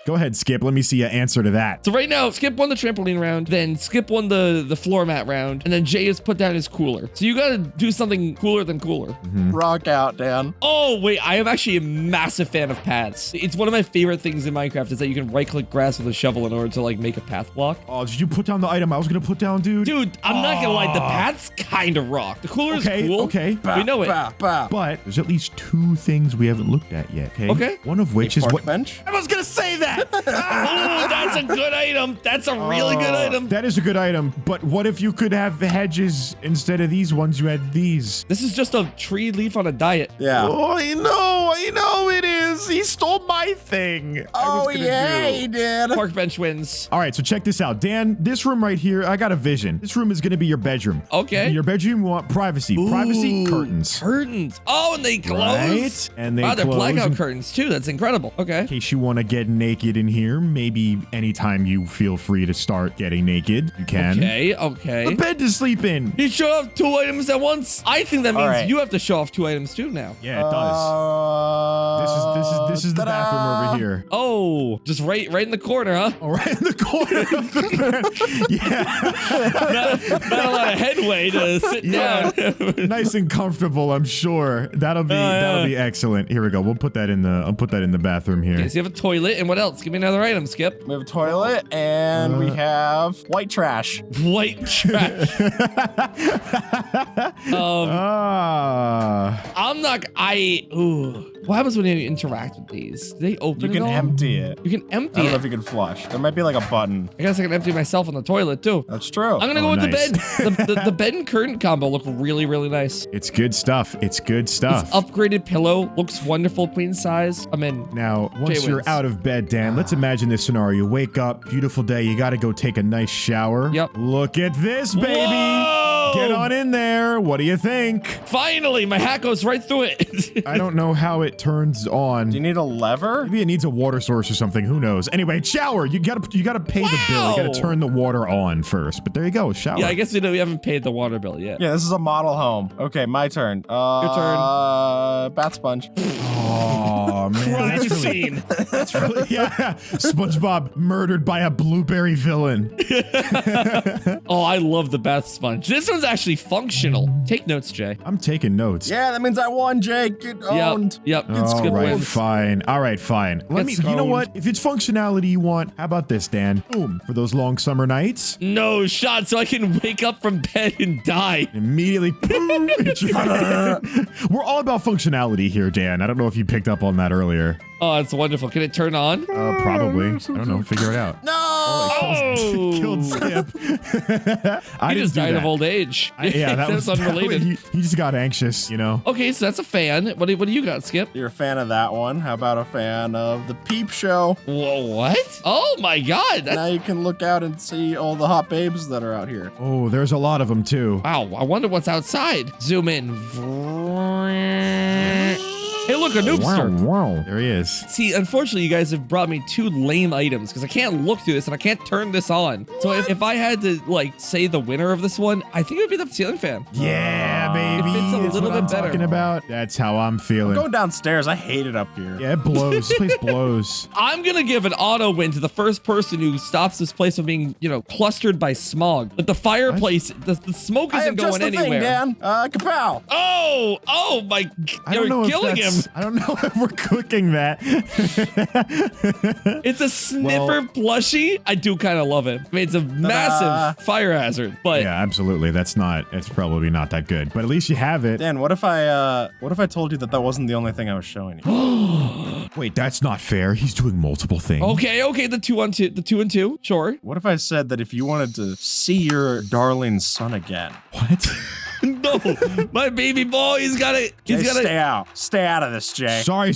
Go ahead, Skip. Let me see your answer to that. So right now, Skip won the trampoline round, then Skip won the floor mat round, and then Jay has put down his cooler. So you gotta do something cooler than cooler. Rock out, Dan. Oh, wait, I am actually a massive fan of paths. It's one of my favorite things in Minecraft is that you can right-click grass with a shovel in order to, like, make a path block. Oh, did you put down the item I was gonna put down, dude? Dude, I'm not gonna lie, the paths kind of rock. The cooler is cool. Okay. We know it. But there's at least two things we haven't looked at yet, okay? Okay. One of which is Park what... bench? I was gonna say that! Oh, that's a good item. That's a really good item. That is a good item, but what if you could have the hedges instead of these ones? You had these. This is just a tree leaf on a diet. Yeah. Oh, I know it is. He stole my thing. Oh, yeah, he did. Park bench wins. All right, so check this out. Dan, this room right here, I got a vision. This room is going to be your bedroom. Okay. In your bedroom, you want privacy. Privacy curtains. Curtains. Oh, and they close. Right? And they Wow, they're close blackout in curtains too. That's incredible. Okay. case you want to get naked in here. Maybe anytime you feel free to start getting naked, you can. Okay. A bed to sleep in. You show off 2 items at once. I think that means right. you have to show off 2 items too now. Yeah, it does. This is the bathroom over here. Oh, just right in the corner, huh? Oh, right in the corner of the bed. Yeah. Not a lot of headway to sit down. Nice and comfortable, I'm sure. That'll be excellent. Here we go. I'll put that in the bathroom here. Okay, so you have a toilet, and what else? Give me another item, Skip. We have a toilet, and we have white trash. White trash. I'm not. What happens when you interact with these? Do they open You it can all? empty it. You can I empty don't know it. if you can flush. There might be like a button. I guess I can empty myself on the toilet too. That's true. I'm gonna go Oh, with nice. the bed. The bed and curtain combo look really, really nice. It's good stuff. It's good stuff. Upgraded pillow looks wonderful, queen size. I'm in. Now, once you're wins. out of bed, Dan, let's imagine this scenario. You wake up, beautiful day, you gotta go take a nice shower. Yep. Look at this, baby. Whoa! Get on in there. What do you think? Finally, my hat goes right through it. I don't know how it turns on. Do you need a lever? Maybe it needs a water source or something. Who knows? Anyway, shower. You gotta pay the bill. You gotta Wow. turn the water on first. But there you go, shower. Yeah, I guess we haven't paid the water bill yet. Yeah, this is a model home. Okay, my turn. Your turn. Bath sponge. Oh man, Crime that's really, scene. that's really yeah. SpongeBob murdered by a blueberry villain. Oh, I love the bath sponge. This one's actually functional. Take notes, Jay. I'm taking notes. Yeah, that means I won, Jake. Get owned. Yep. It's All good right, wins. fine. All right, fine. Let me. Get You know stoned. what? If it's functionality you want, how about this, Dan? Boom for those long summer nights. No shot, so I can wake up from bed and die. Immediately, boom, hit your head. We're all about functionality here, Dan. I don't know if you picked up on that earlier. Oh, it's wonderful. Can it turn on? Probably. I don't know. Figure it out. No. Oh! Killed Skip. I He didn't just do died that. of old age. Yeah, that That's was unrelated. He just got anxious, you know. Okay, so that's a fan. What do you got, Skip? You're a fan of that one. How about a fan of the Peep Show? Whoa, what? Oh my God! Now you can look out and see all the hot babes that are out here. Oh, there's a lot of them too. Wow, I wonder what's outside. Zoom in. Hey, look, a noobster. Wow. There he is. See, unfortunately, you guys have brought me two lame items because I can't look through this and I can't turn this on. So if I had to, like, say the winner of this one, I think it would be the ceiling fan. Yeah, baby. It fits a That's little what I'm bit better. talking about. That's how I'm feeling. Go downstairs. I hate it up here. Yeah, it blows. This place blows. I'm going to give an auto win to the first person who stops this place from being, clustered by smog. But the fireplace, the smoke I have isn't just going the anywhere. thing, Dan. Kapow. Oh my, I don't you're know killing him. I don't know if we're cooking that. It's a sniffer plushie. I do kind of love it. I mean, it's a massive fire hazard, but Yeah, absolutely. It's probably not that good. But at least you have it. Dan, what if I told you that wasn't the only thing I was showing you? Wait, that's not fair. He's doing multiple things. okay, the two and two, sure. What if I said that if you wanted to see your darling son again, What? No, my baby boy, he's got to. Jay, stay out of this, Jay. Sorry.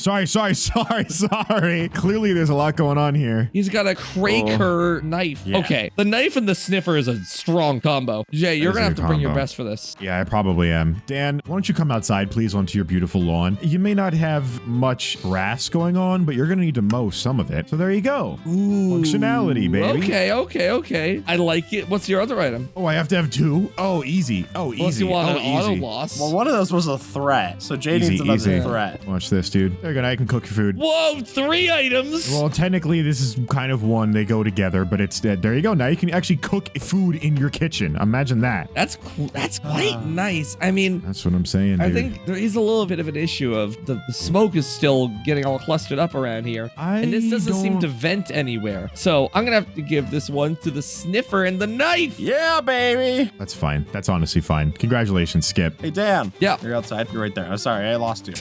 Clearly, there's a lot going on here. He's got a Quaker knife. Yeah. Okay, the knife and the sniffer is a strong combo. Jay, you're is gonna a have to bring your combo. best for this. Yeah, I probably am. Dan, why don't you come outside, please, onto your beautiful lawn? You may not have much grass going on, but you're going to need to mow some of it. So there you go. Functionality, baby. Okay. I like it. What's your other item? Oh, I have to have two? Oh, easy. Oh, Unless easy. you want Oh, an auto easy. loss. Well, one of those was a threat, so Jay needs another threat. Watch this, dude. There you go. Now you can cook your food. Whoa, 3 items. Well, technically, this is kind of one. They go together, but it's dead. There you go. Now you can actually cook food in your kitchen. Imagine that. That's quite nice. I mean, That's what I'm saying, dude. I think there is a little bit of an issue of the smoke is still getting all clustered up around here. And this doesn't seem to vent anywhere. So I'm going to have to give this one to the sniffer and the knife. Yeah, baby. That's fine. That's honestly fine. Congratulations, Skip. Hey, Dan. Yeah. You're outside. You're right there. I'm sorry. I lost you.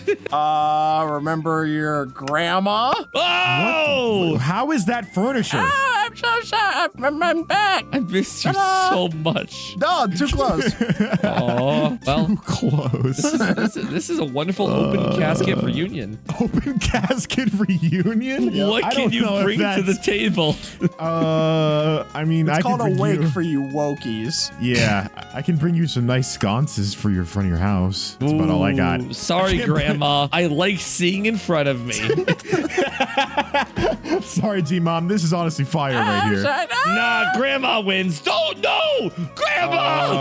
Remember your grandma? Oh! How is that furniture? Oh, I'm so sorry. I'm back. I missed you so much. No, too close. Oh, well, Too close. this is a wonderful open casket reunion. Open casket reunion? What I can don't you know if bring to the that's- table? I mean, It's I called can a bring wake you. for you wokies. Yeah, I can bring you some nice sconces for your front of your house. That's about all I got. Ooh, sorry, Grandma. I like seeing in front of me. Sorry, G-Mom. This is honestly fire right here. Nah, Grandma wins. No, Grandma!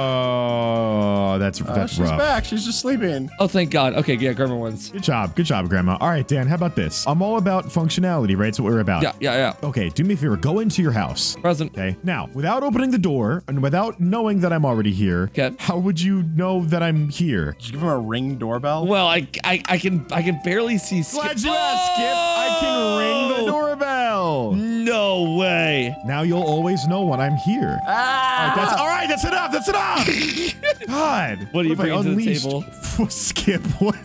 Oh, that's She's rough. back. She's just sleeping. Oh, thank God. Okay, yeah, Grandma wins. Good job, Grandma. All right, Dan, how about this? I'm all about functionality, right? That's what we're about. Yeah. Okay, do me a favor. Go into your house. Present. Okay. Now, without opening the door and without knowing that I'm already here, Okay. how would you know that I'm here? Did you give him a ring doorbell? Well, I can barely see Skip. Glad you asked, Skip. I can ring the doorbell. No No way. Now you'll always know when I'm here. All right, that's enough. That's enough. God. What are you have I bringing to the unleashed? table? Skip. What?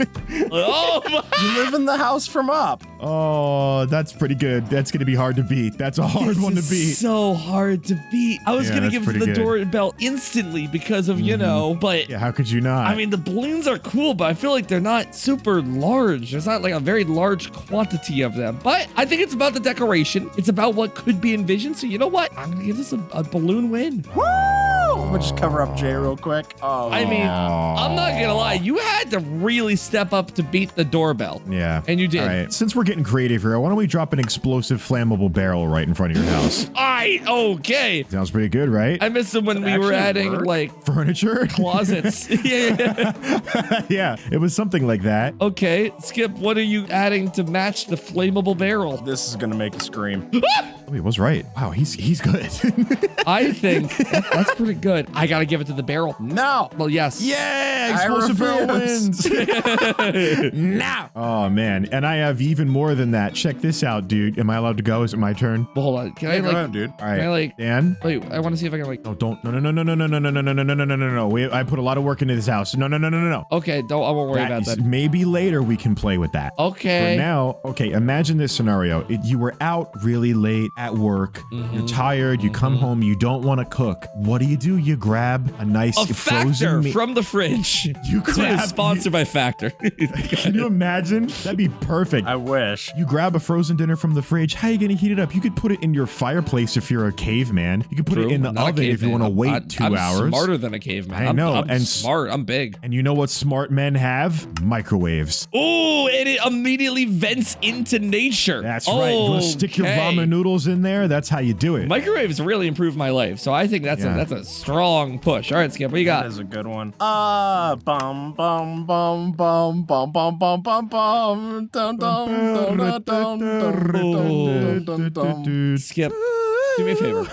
Oh my. You live in the house from up. Oh, that's pretty good. That's going to be hard to beat. That's a hard one to This beat. is so hard to beat. I was Yeah, gonna that's give it to pretty the good. doorbell instantly because of, you know, but Yeah, how could you not? I mean, the balloons are cool, but I feel like they're not super large. There's not like a very large quantity of them. But I think it's about the decoration. It's about what could be envisioned. So you know what? I'm gonna give this a balloon win. Woo! I'm gonna just cover up Jay real quick. Oh, I mean, I'm not gonna lie. You had to really step up to beat the doorbell. Yeah. And you did. All right. Since we're getting creative here, why don't we drop an explosive flammable barrel right in front of your house? Okay. Sounds pretty good, right? I missed them when we were actually adding work? like Furniture? closets. Yeah. Yeah, it was something like that. Okay, Skip, what are you adding to match the flammable barrel? this is gonna make you scream. Oh, he was right. Wow, he's good. I think that's pretty good. I gotta give it to the barrel. No. Well, yes. Yeah, I explosive barrel refuse. wins. Now. Oh man, and I have even more than that. Check this out, dude. Am I allowed to go? Is it my turn? Well, hold on. Can I Go like? ahead, dude. All right, Can I like? Dan. Wait, I want to see if I can like. No, don't. No. I put a lot of work into this house. No. Okay, don't. I won't worry about that. Maybe later we can play with that. Okay. For now, okay, imagine this scenario. You were out really late at work. You're tired. You come home. You don't want to cook. What do? You grab a nice A frozen Factor meat. from the fridge. You grab. Sponsored by Factor. Can you imagine? That'd be perfect. I wish. You grab a frozen dinner from the fridge. How are you going to heat it up? You could put it in your fireplace if you're a caveman. You could put it in the Not a oven if you caveman. want to wait I'm 2 I'm hours. smarter than a caveman. I know, I'm and smart. I'm big. And you know what smart men have? Microwaves. Oh, and it immediately vents into nature. That's right. You want to stick your Okay. ramen noodles in there? That's how you do it. Microwaves really improved my life, so I think that's Yeah. a strong push. All right, Skip, what you That got? is a good one. Bum bum bum bum bum bum bum bum bum dum dum dum dum dum dum dum. Skip, do me a favor.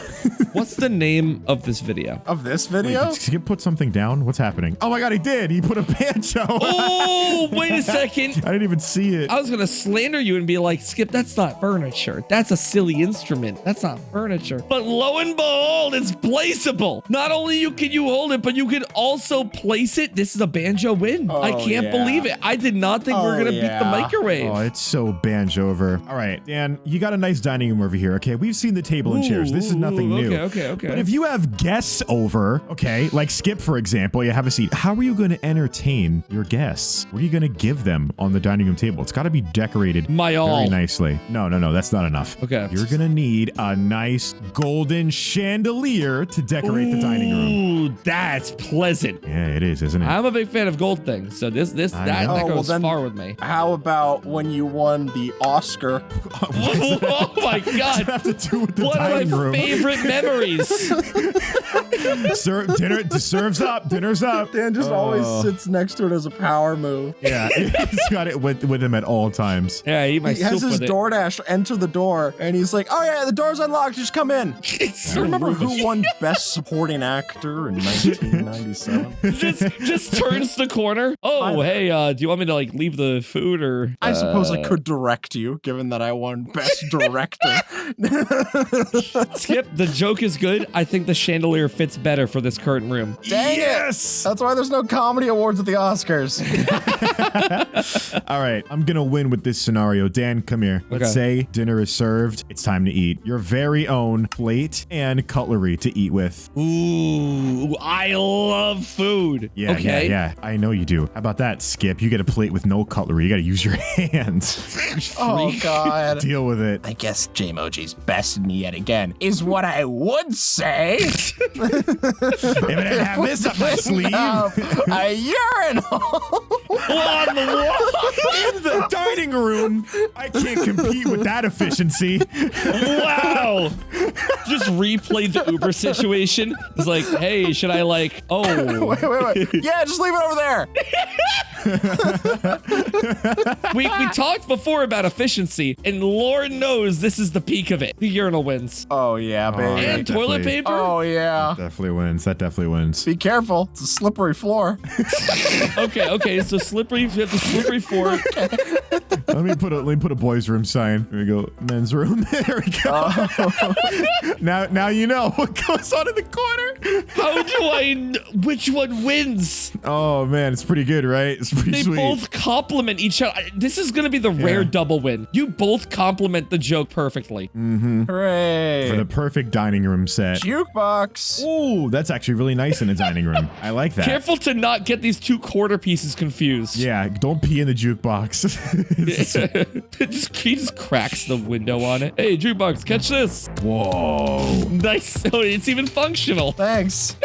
What's the name of this video? Of this Wait, video? did Skip put something down? What's happening? Oh my god, he did. He put a banjo. Oh, wait a second. I didn't even see it. I was gonna slander you and be like, Skip, that's not furniture. That's a silly instrument. That's not furniture. But lo and behold, it's placeable. Not only can you hold it, but you can also place it. This is a banjo win. I can't yeah. believe it. I did not think we were Oh, gonna beat the yeah. microwave. Oh, it's so banjo over. All right, Dan, you got a nice dining room over here. Okay, we've seen the table and chairs. This is nothing new. Okay. But if you have guests over, okay, like Skip, for example, you have a seat. How are you going to entertain your guests? What are you going to give them on the dining room table? It's got to be decorated My all. very nicely. No, that's not enough. Okay. You're going to need a nice golden chandelier to decorate the dining room. Ooh, that's pleasant. Yeah, it is, isn't it? I'm a big fan of gold things, so that know. goes then- far with me. How about when you won the Oscar? Oh my What does god. that have to do with the One of dining my room? favorite memories. Serves up. Dinner's up. Dan just always sits next to it as a power move. Yeah, he's got it with him at all times. Yeah, I eat my He has soup his with it. DoorDash enter the door, and he's like, "Oh yeah, the door's unlocked. Just come in." Do you remember who won Best Supporting Actor in 1997? just turns the corner. Oh, hey, do you want me to like leave the food or? I suppose I could direct you, given that I won Best Director. Skip, the joke is good. I think the chandelier fits better for this current room. Dang Yes! That's why there's no comedy awards at the Oscars. All right, I'm gonna win with this scenario. Dan, come here. Let's Okay. say dinner is served. It's time to eat. Your very own plate and cutlery to eat with. Ooh, I love food. Yeah, okay. yeah. I know you do. How about that, Skip? You get a plate with no cutlery. You gotta use your hands. Oh God. Deal with it. I guess J-Moji's bested me yet again, is what I would say. If I didn't have this up my sleeve. A urinal. On the wall. In the dining room. I can't compete with that efficiency. Wow. Just replay the Uber situation. It's like, hey, should I like, oh. Wait. Yeah, just leave it over there. We talked before about efficiency, and Lord knows this is the peak of it. The urinal wins. Oh, yeah, baby. And toilet paper? Oh, yeah. Definitely wins. That definitely wins. Be careful. It's a slippery floor. Okay, so slippery, we have the slippery fork. Let me put a boys' room sign. Here we go. Men's room. There we go. Now you know what goes on in the corner. How do I know which one wins? Oh man, it's pretty good, right? It's pretty They sweet. both complement each other. This is gonna be the rare double win. You both complement the joke perfectly. Hooray. For the perfect dining room set. Jukebox. Ooh, that's actually really nice in a dining room. I like that. Careful to not get these two quarter pieces confused. Yeah, don't pee in the jukebox. He just cracks the window on it. Hey, jukebox, catch this. Whoa. Nice. Oh, it's even functional. Thanks.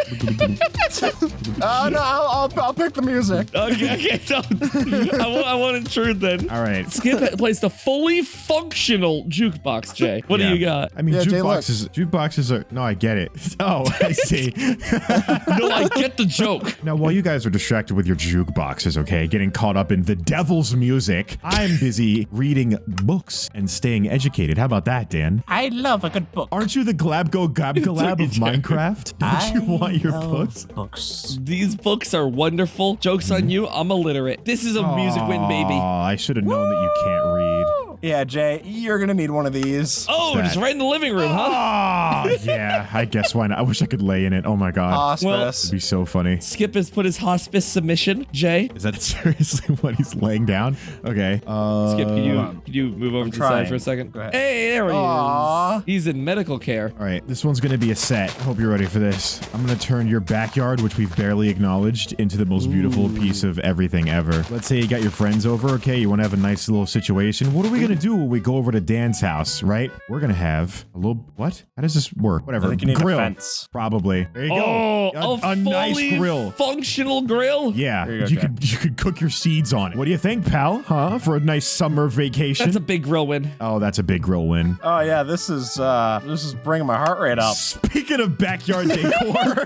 No, I'll pick the music. Okay, don't. I won't intrude then. All right. Skip placed a fully functional jukebox, Jay. What do Yeah. you got? I mean, Yeah, Jay, look. jukeboxes are. No, I get it. Oh, I see. No, I get the joke. Now, while you guys are distracted with your jukeboxes, okay, getting caught up in the devil's music, I'm busy reading books and staying educated. How about that, Dan? I love a good book. Aren't you the Glab of Minecraft? Don't you want your books? Books. These books are wonderful. Joke's on you. I'm illiterate. This is a music win, baby. Oh, I should have known that you can't read. Yeah, Jay, you're gonna need one of these. Oh, that? just right in the living room, huh? Oh, yeah, I guess why not? I wish I could lay in it. Oh my god. Hospice. It'd be so funny. Skip has put his hospice submission. Jay, Is that seriously what he's laying down? Okay. Skip, can you move over to the side trying. for a second? Go ahead. Hey, there he Aw. is. He's in medical care. All right, this one's gonna be a set. I hope you're ready for this. I'm gonna turn your backyard, which we've barely acknowledged, into the most beautiful piece of everything ever. Let's say you got your friends over, okay? You wanna have a nice little situation. What are we gonna do when we go over to Dan's house, right? We're gonna have a little, what? How does this work? Whatever. I think you need grill. a fence. Probably. There you Oh, go. A nice fully grill. functional grill. Yeah, There you go, you could cook your seeds on it. What do you think, pal? Huh? For a nice summer vacation? That's a big grill win. Oh, that's a big grill win. Oh yeah, this is bringing my heart rate up. Speaking of backyard decor,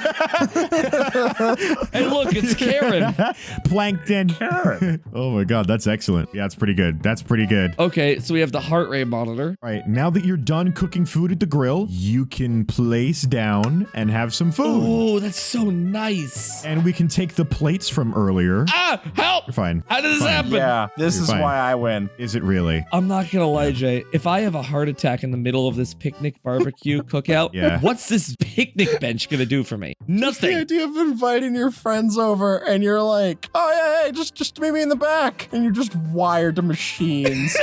Hey, look, it's Karen. plankton. Karen. Oh my god, that's excellent. Yeah, that's pretty good. That's pretty good. Okay, so we have the heart rate monitor. All right, now that you're done cooking food at the grill, you can place down and have some food. Oh, that's so nice. And we can take the plates from earlier. Ah, help! You're fine. How did this Fine. happen? Yeah, this You're is fine. why I win. Is it really? I'm not gonna lie, Jay. If I have a heart attack in the middle of this picnic barbecue cookout, Yeah. what's this picnic bench gonna do for me? The Nothing. idea of inviting your friends over and you're like, oh yeah, hey, just meet me in the back, and you're just wired to machines.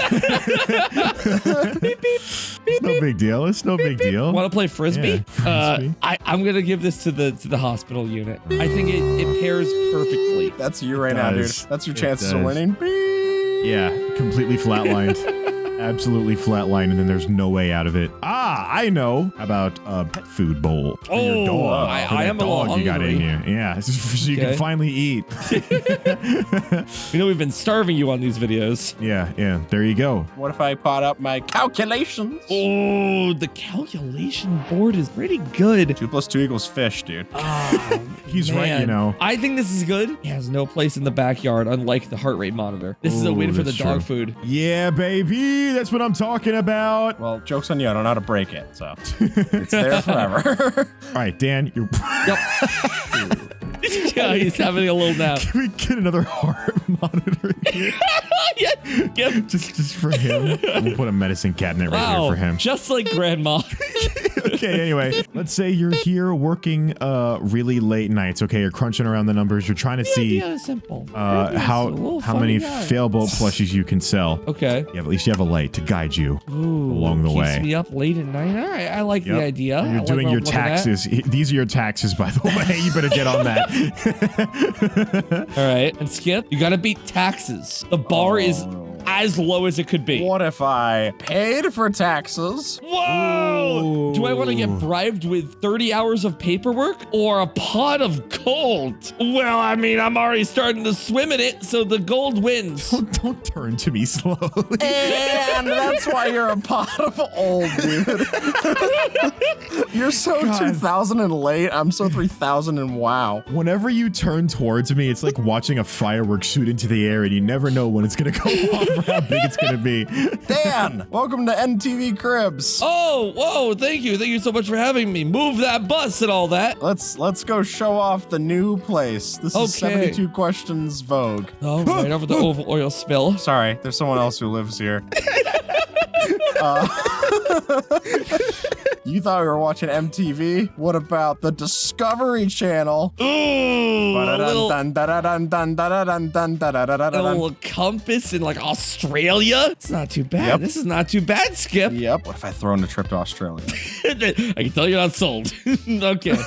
No big deal. It's no big deal. Want to play frisbee? Yeah, frisbee. I'm gonna give this to the hospital unit. I think it pairs perfectly. That's you right now, dude. does. That's your It chances of does. winning. Yeah, completely flatlined. Absolutely flatlined, and then there's no way out of it. Ah, I know about a pet food bowl for your Oh, dog. I for that am a little dog you got in hungry. here. Yeah, so you Okay. can finally eat. You know we've been starving you on these videos. Yeah. There you go. What if I pot up my calculations? Oh, the calculation board is pretty good. 2 + 2 = fish, dude. He's right, you know. I think this is good. It has no place in the backyard, unlike the heart rate monitor. This is a Ooh, win for the that's dog true. food. Yeah, baby. That's what I'm talking about. Well, joke's on you. I don't know how to break it, so it's there forever. All right, Dan, you're. Yep. Yeah, he's having a little nap. Can we get another heart monitor here? Yeah. just for him. We'll put a medicine cabinet right Wow. here for him. Just like grandma. Okay, anyway, let's say you're here working really late nights. Okay, you're crunching around the numbers. You're trying to see Simple. how many failboat plushies you can sell. Okay. Yeah, at least you have a light to guide you Ooh, along the keeps way. me up late at night. All right, I like Yep. the idea. And I you're like doing what your I'm looking at. taxes. These are your taxes, by the way. You better get on that. All right, and Skip, you gotta beat taxes. The bar is as low as it could be. What if I paid for taxes? Whoa! Do I want to get bribed with 30 hours of paperwork or a pot of gold? Well, I mean, I'm already starting to swim in it, so the gold wins. Don't turn to me slowly. And that's why you're a pot of old, dude. You're so 2000 and late. I'm so 3000 and wow. Whenever you turn towards me, it's like watching a firework shoot into the air and you never know when it's gonna go off or how big it's gonna be. Dan, welcome to NTV Cribs. Oh, whoa, thank you. Thank you so much for having me. Move that bus and all that. Let's go show off the new place. This is 72 Questions Vogue. Oh, right over the oil spill. Sorry, there's someone else who lives here. You thought we were watching MTV? What about the Discovery Channel? Ooh, a little compass in like Australia. It's not too bad. Yep. This is not too bad, Skip. Yep. What if I throw in a trip to Australia? I can tell you're not sold. Okay.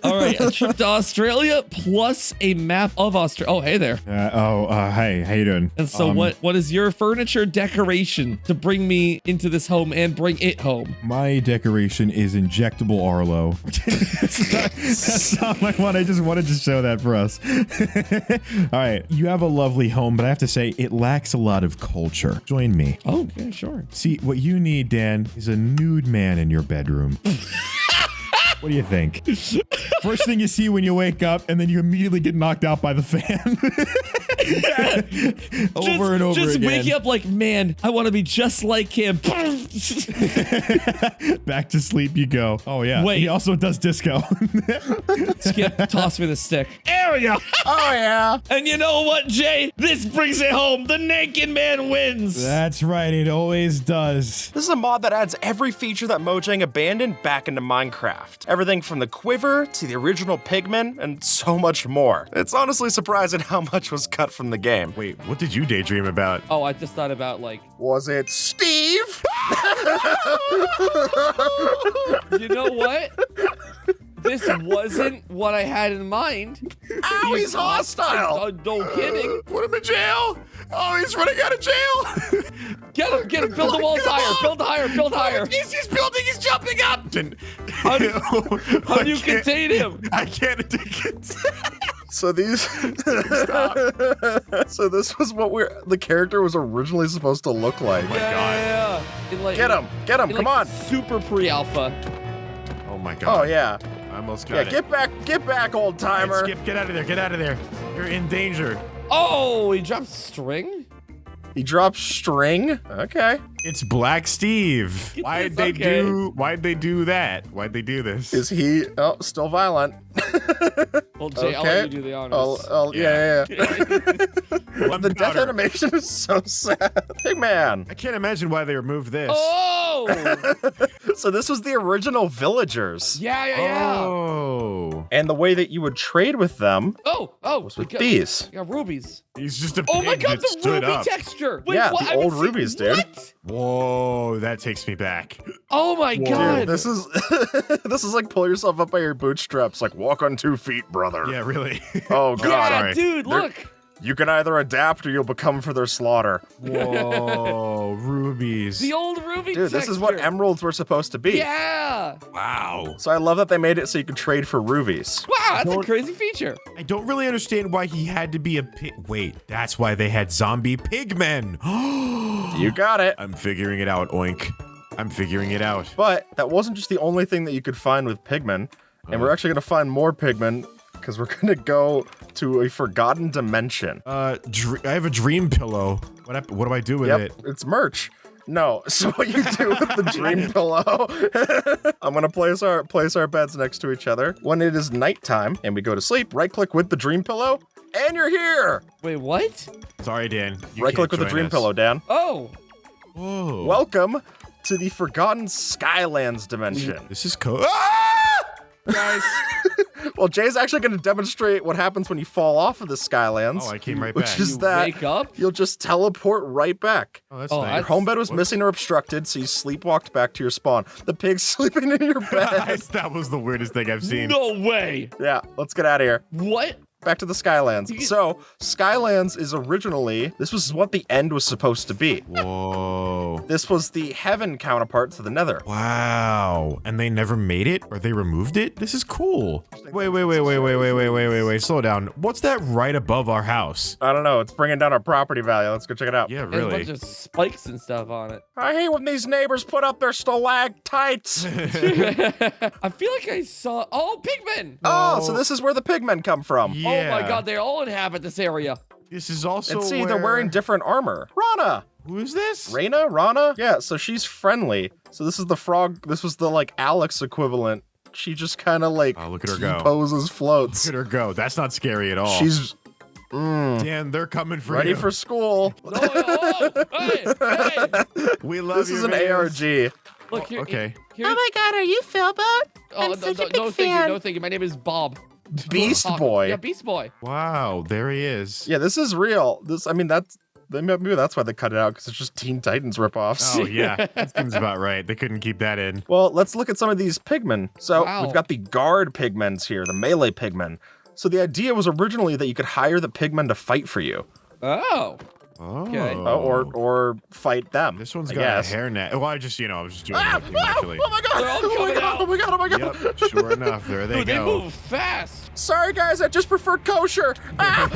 All right. A trip to Australia plus a map of Australia. Oh, hey there. Hey, how you doing? And so what is your furniture decoration to bring me into this home and bring it home? My decoration is injectable Arlo. That's not my one. I just wanted to show that for us. All right. You have a lovely home, but I have to say it lacks a lot of culture. Join me. Oh, yeah, sure. See, what you need, Dan, is a nude man in your bedroom. What do you think? First thing you see when you wake up, and then you immediately get knocked out by the fan. Over and over just again. waking up like, man, I want to be just like him. Back to sleep you go. Oh, yeah. Wait. He also does disco. Skip, toss me the stick. There we go. Oh, yeah. And you know what, Jay? This brings it home. The naked man wins. That's right. It always does. This is a mod that adds every feature that Mojang abandoned back into Minecraft. Everything from the quiver to the original pigmen and so much more. It's honestly surprising how much was cut from the game. Wait, what did you daydream about? Oh, I just thought about like, Was it Steve? you know what? This wasn't what I had in mind. Ow, he's hostile. No kidding. Put him in jail! Oh, he's running out of jail! Get him. Build the walls higher. Build higher. He's building, he's jumping up! How do you contain him? I can't take it. So these So this was what the character was originally supposed to look like. Yeah. In like, Get him, in come like on. Super pre-alpha. Oh my god. Oh yeah. I almost got it. Get back, old timer. Skip, get out of there. You're endangered. Oh, he dropped string? He dropped string. Okay. It's Black Steve. Why'd they do that? Why'd they do this? Is he still violent? Well, Jay, I'll let you do the honors. Yeah. One The death powder. animation is so sad. Hey man. I can't imagine why they removed this. Oh! So this was the original villagers. Yeah. Oh. And the way that you would trade with them Oh, was with these. we got rubies. He's just a pig Oh my god, that the stood ruby up. texture. Wait, Yeah, what? the I haven't old seen- rubies, dude. What? Whoa, that takes me back. Oh my god. Dude, this is this is like pull yourself up by your bootstraps, like walk on 2 feet, brother. Yeah, really. Oh god. yeah, sorry. dude, look. You can either adapt or you'll become for their slaughter. Whoa, rubies. The old ruby Dude, this is what texture. emeralds were supposed to be. Yeah. Wow. So I love that they made it so you could trade for rubies. Wow, that's a crazy feature. I don't really understand why he had to be a pig. Wait, that's why they had zombie pigmen. You got it. I'm figuring it out, oink. I'm figuring it out. But that wasn't just the only thing that you could find with pigmen. And we're actually going to find more pigmen because we're going to go to a forgotten dimension. I have a dream pillow. What do I do with it? It's merch. No, so what you do with the dream pillow, I'm gonna place our beds next to each other. When it is nighttime and we go to sleep, right click with the dream pillow, and you're here. Wait, what? Sorry, Dan. You Right click can't with the join dream us. pillow, Dan. Oh. Whoa. Welcome to the Forgotten Skylands dimension. This is cool. Ah! Guys. Well, Jay's actually going to demonstrate what happens when you fall off of the Skylands. Oh, I came right which back. is You that wake up? you'll just teleport right back. Oh, that's Oh, nice. Your home bed was Whoops. missing or obstructed, so you sleepwalked back to your spawn. The pig's sleeping in your bed. That was the weirdest thing I've seen. No way. Yeah, let's get out of here. What? back to the Skylands. So Skylands is originally, this was what the end was supposed to be. Whoa. This was the heaven counterpart to the Nether. Wow. And they never made it, or they removed it? This is cool. Wait. Slow down. What's that right above our house? I don't know. It's bringing down our property value. Let's go check it out. Yeah, There's a really. bunch of spikes and stuff on it. I hate when these neighbors put up their stalactites. I feel like I saw. Oh, pigmen! Oh, so this is where the pigmen come from. Yeah. Oh my God, they all inhabit this area. This is also And see, they're wearing different armor. Rana. Who is this? Rana? Yeah, so she's friendly. So this is the frog. This was the like Alex equivalent. She just kind of like Oh, look at her go. poses, floats. Look at her go. That's not scary at all. She's Dan, they're coming for ready you. for school. Hey! We love This your is an videos. ARG. Look here. Okay. Here, my God, are you Philboat? oh, I'm such a big no, thank you. fan. No, thank you. My name is Bob. Beast Oh, Boy. Yeah, Beast Boy. Wow, there he is. Yeah, this is real. Maybe that's why they cut it out, because it's just Teen Titans ripoffs. Oh, yeah. That seems about right. They couldn't keep that in. Well, let's look at some of these pigmen. So Wow. we've got the guard pigmens here, the melee pigmen. So the idea was originally that you could hire the pigmen to fight for you, Oh. Oh. Okay. or fight them. This one's I got guess. a hairnet. Well, I was just doing anything, actually. Oh my god! They're all Oh my coming god! out. Oh my god! Oh my god! Yep, sure enough, there they Dude, they go. move fast. Sorry guys, I just prefer kosher. Ah!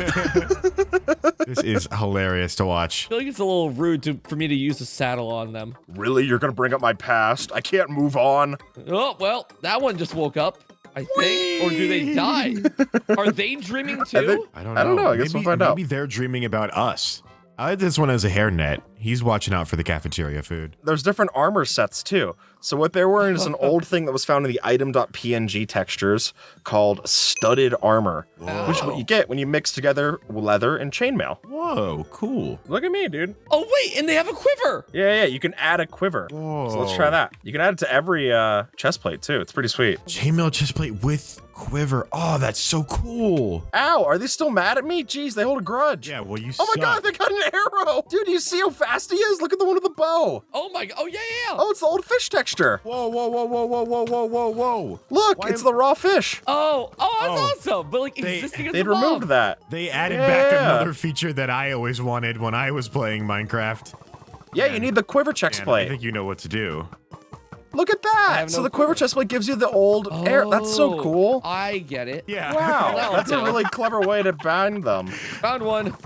This is hilarious to watch. I feel like it's a little rude for me to use a saddle on them. Really? You're gonna bring up my past? I can't move on. Oh, well, that one just woke up, I think. Or do they die? Are they dreaming too? I don't know. I guess we'll find out. Maybe they're dreaming about us. I like this one as a hairnet. He's watching out for the cafeteria food. There's different armor sets too. So what they're wearing is an old thing that was found in the item.png textures called studded armor, which is what you get when you mix together leather and chainmail. Whoa, cool. Look at me, dude. Oh, wait, and they have a quiver. Yeah, you can add a quiver. Whoa. So let's try that. You can add it to every chest plate too. It's pretty sweet. Chainmail chestplate with quiver. Oh, that's so cool. Ow, are they still mad at me? Jeez, they hold a grudge. Yeah, well, you Oh my god, they got an arrow! Dude, you see how fast he is? Look at the one with the bow. Oh my god. Oh, yeah. Oh, it's the old fish texture. Whoa. Look, Why it's am- the raw fish. Oh, that's awesome. But like existing as They'd a mob. removed that. They added back Yeah. another feature that I always wanted when I was playing Minecraft. Yeah, you need the quiver chest And I plate. think you know what to do. Look at that. have So no the quiver quiver. chest plate gives you the old air. That's so Oh, cool. I get it. Yeah. Wow, That that's a one too. really clever way to bind them. Found one.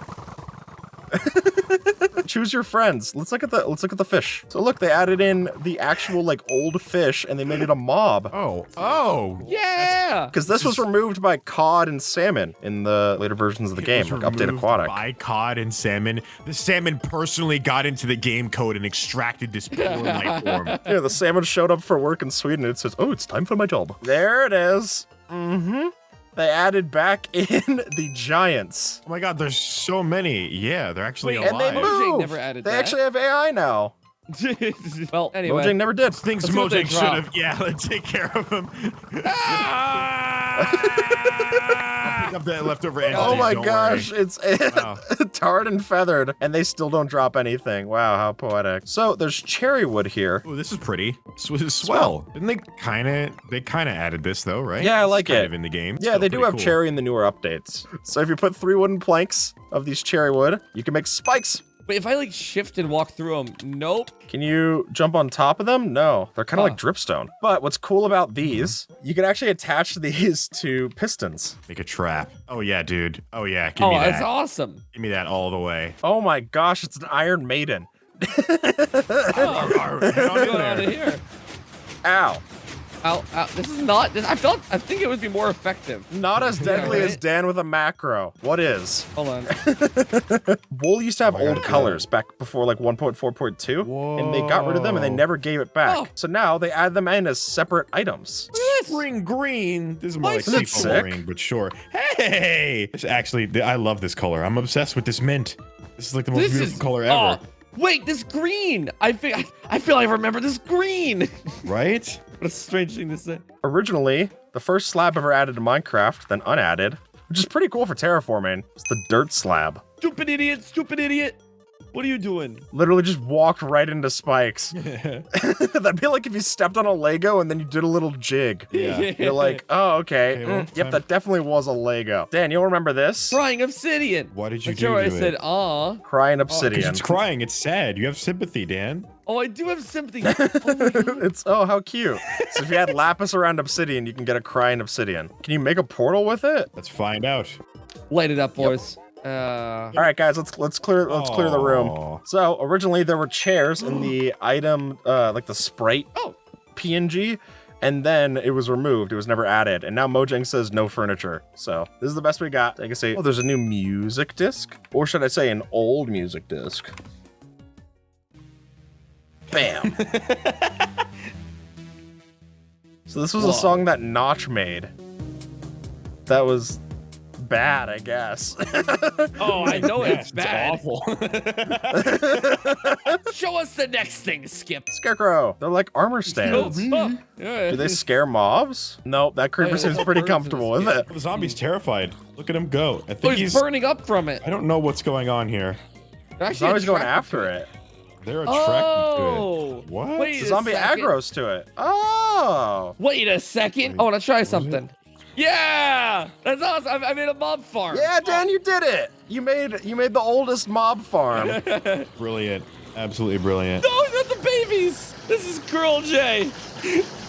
Choose your friends. Let's look at the fish. So look, they added in the actual like old fish and they made it a mob. Oh. Yeah. Because this was removed by cod and salmon in the later versions of the game, It was like Update removed Aquatic. by cod and salmon. The salmon personally got into the game code and extracted this poor life form. Yeah, the salmon showed up for work in Sweden and it says, "Oh, it's time for my job." There it is. Mm-hmm. They added back in the giants. Oh my god, there's so many. Yeah, they're actually Wait, And they alive. Mojang move. never added they that. actually have AI now. Well, anyway. Mojang never did. Things Let's see what they Mojang should drop. have. Yeah, let's take care of them. Pick up that leftover entity, Oh my don't gosh, worry. it's Wow. tarred and feathered, and they still don't drop anything. Wow, how poetic. So there's cherry wood here. Oh, this is pretty. This is swell. Didn't they kind of added this though, right? Yeah, I It's like kind it. of in the game. Yeah, Still they do pretty have cool. cherry in the newer updates. So if you put 3 wooden planks of these cherry wood, you can make spikes. But if I like shift and walk through them, nope. Can you jump on top of them? No, they're kind of Huh. like dripstone. But what's cool about these, you can actually attach these to pistons. Make a trap. Oh yeah, dude. Oh yeah, give Oh, me that's that. awesome. Give me that all the way. Oh my gosh, it's an Iron Maiden. Head on in What's going on there. in here? Ow. Ow, ow. This is not. I think it would be more effective. Not as deadly right? as Dan with a macro. What is? Hold on. Wool used to have Oh my old God, colors back before like 1.4.2, and they got rid of them and they Whoa. never gave it back. Oh. So now they add them in as separate items. Spring green. This is more Why like is it seafoam sick? green, but sure. Hey, this actually, I love this color. I'm obsessed with this mint. This is like the most This beautiful is color ever. Oh, wait, this green. I feel I remember this green. Right? What a strange thing to say. Originally, the first slab ever added to Minecraft, then unadded, which is pretty cool for terraforming. It's the dirt slab. Stupid idiot. Stupid idiot. What are you doing? Literally just walked right into spikes. That'd be like if you stepped on a Lego and then you did a little jig. Yeah. You're like, oh, okay. well, Yep, that definitely was a Lego. Dan, you'll remember this? Crying obsidian. Why did you That's do where I to said, it? aw. Crying 'Cause obsidian. it's crying. It's sad. You have sympathy, Dan. Oh, I do have sympathy. It's, oh, how cute. So if you add lapis around obsidian, you can get a crying obsidian. Can you make a portal with it? Let's find out. Light it up, boys. All right, guys, let's clear the room. Aw. So originally there were chairs in the item, like the Sprite PNG, and then it was removed. It was never added, and now Mojang says no furniture. So this is the best we got. I can say, oh, there's a new music disc, or should I say an old music disc? Bam. So this was a song that Notch made. That was bad, I guess. Oh, I know it's bad. awful. Show us the next thing, Skip. Scarecrow. They're like armor stands. Oh, yeah. Do they scare mobs? Nope, that creeper Oh, seems yeah. pretty Birds comfortable with in it. The zombie's terrified. Look at him go. I Oh, think he's he's. burning up from it. I don't know what's going on here. They're He's actually always going attracted after to it. They're attracted Oh. to it. What? Wait The a zombie second. aggroes to it. Oh. Wait a second. I want to try something. Yeah, that's awesome. I made a mob farm. Yeah, Dan, you did it. You made the oldest mob farm. Brilliant. Absolutely brilliant. No, not the babies. This is Girl J.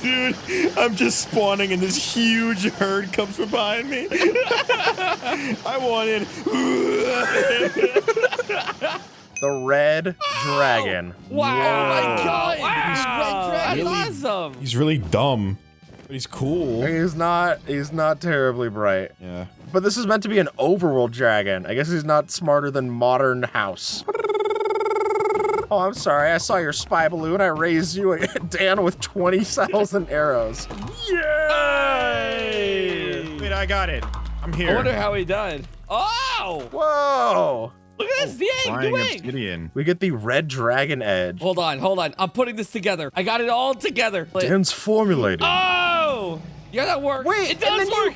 Dude, I'm just spawning and this huge herd comes from behind me. I want in. The red dragon. Wow, oh my God. Wow. That's Really? awesome. He's really dumb, but he's cool. He's not terribly bright. Yeah. But this is meant to be an overworld dragon. I guess he's not smarter than modern house. Oh, I'm sorry. I saw your spy balloon. I raised you, Dan, with 20,000 arrows. Yay! Wait, I got it. I'm I here. wonder how he died. Oh, Whoa. look at this. The Flying wing. obsidian. We get the red dragon edge. Hold on. I'm putting this together. I got it all together. Dan's formulated. Oh! Yeah, that worked. Wait, it does and then work.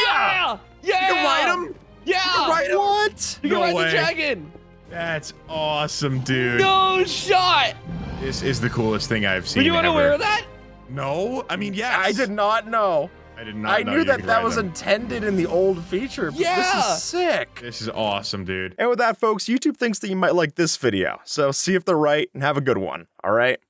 Yeah! You can ride him? Yeah! What? You can No ride way. the dragon. That's awesome, dude. No shot. This is the coolest thing I've seen. Would you want to ever. wear that? No, I mean, yes. I did not know. I did not I know knew you that could that ride was them. intended in the old feature. But Yeah. This is sick. This is awesome, dude. And with that, folks, YouTube thinks that you might like this video. So see if they're right and have a good one, all right?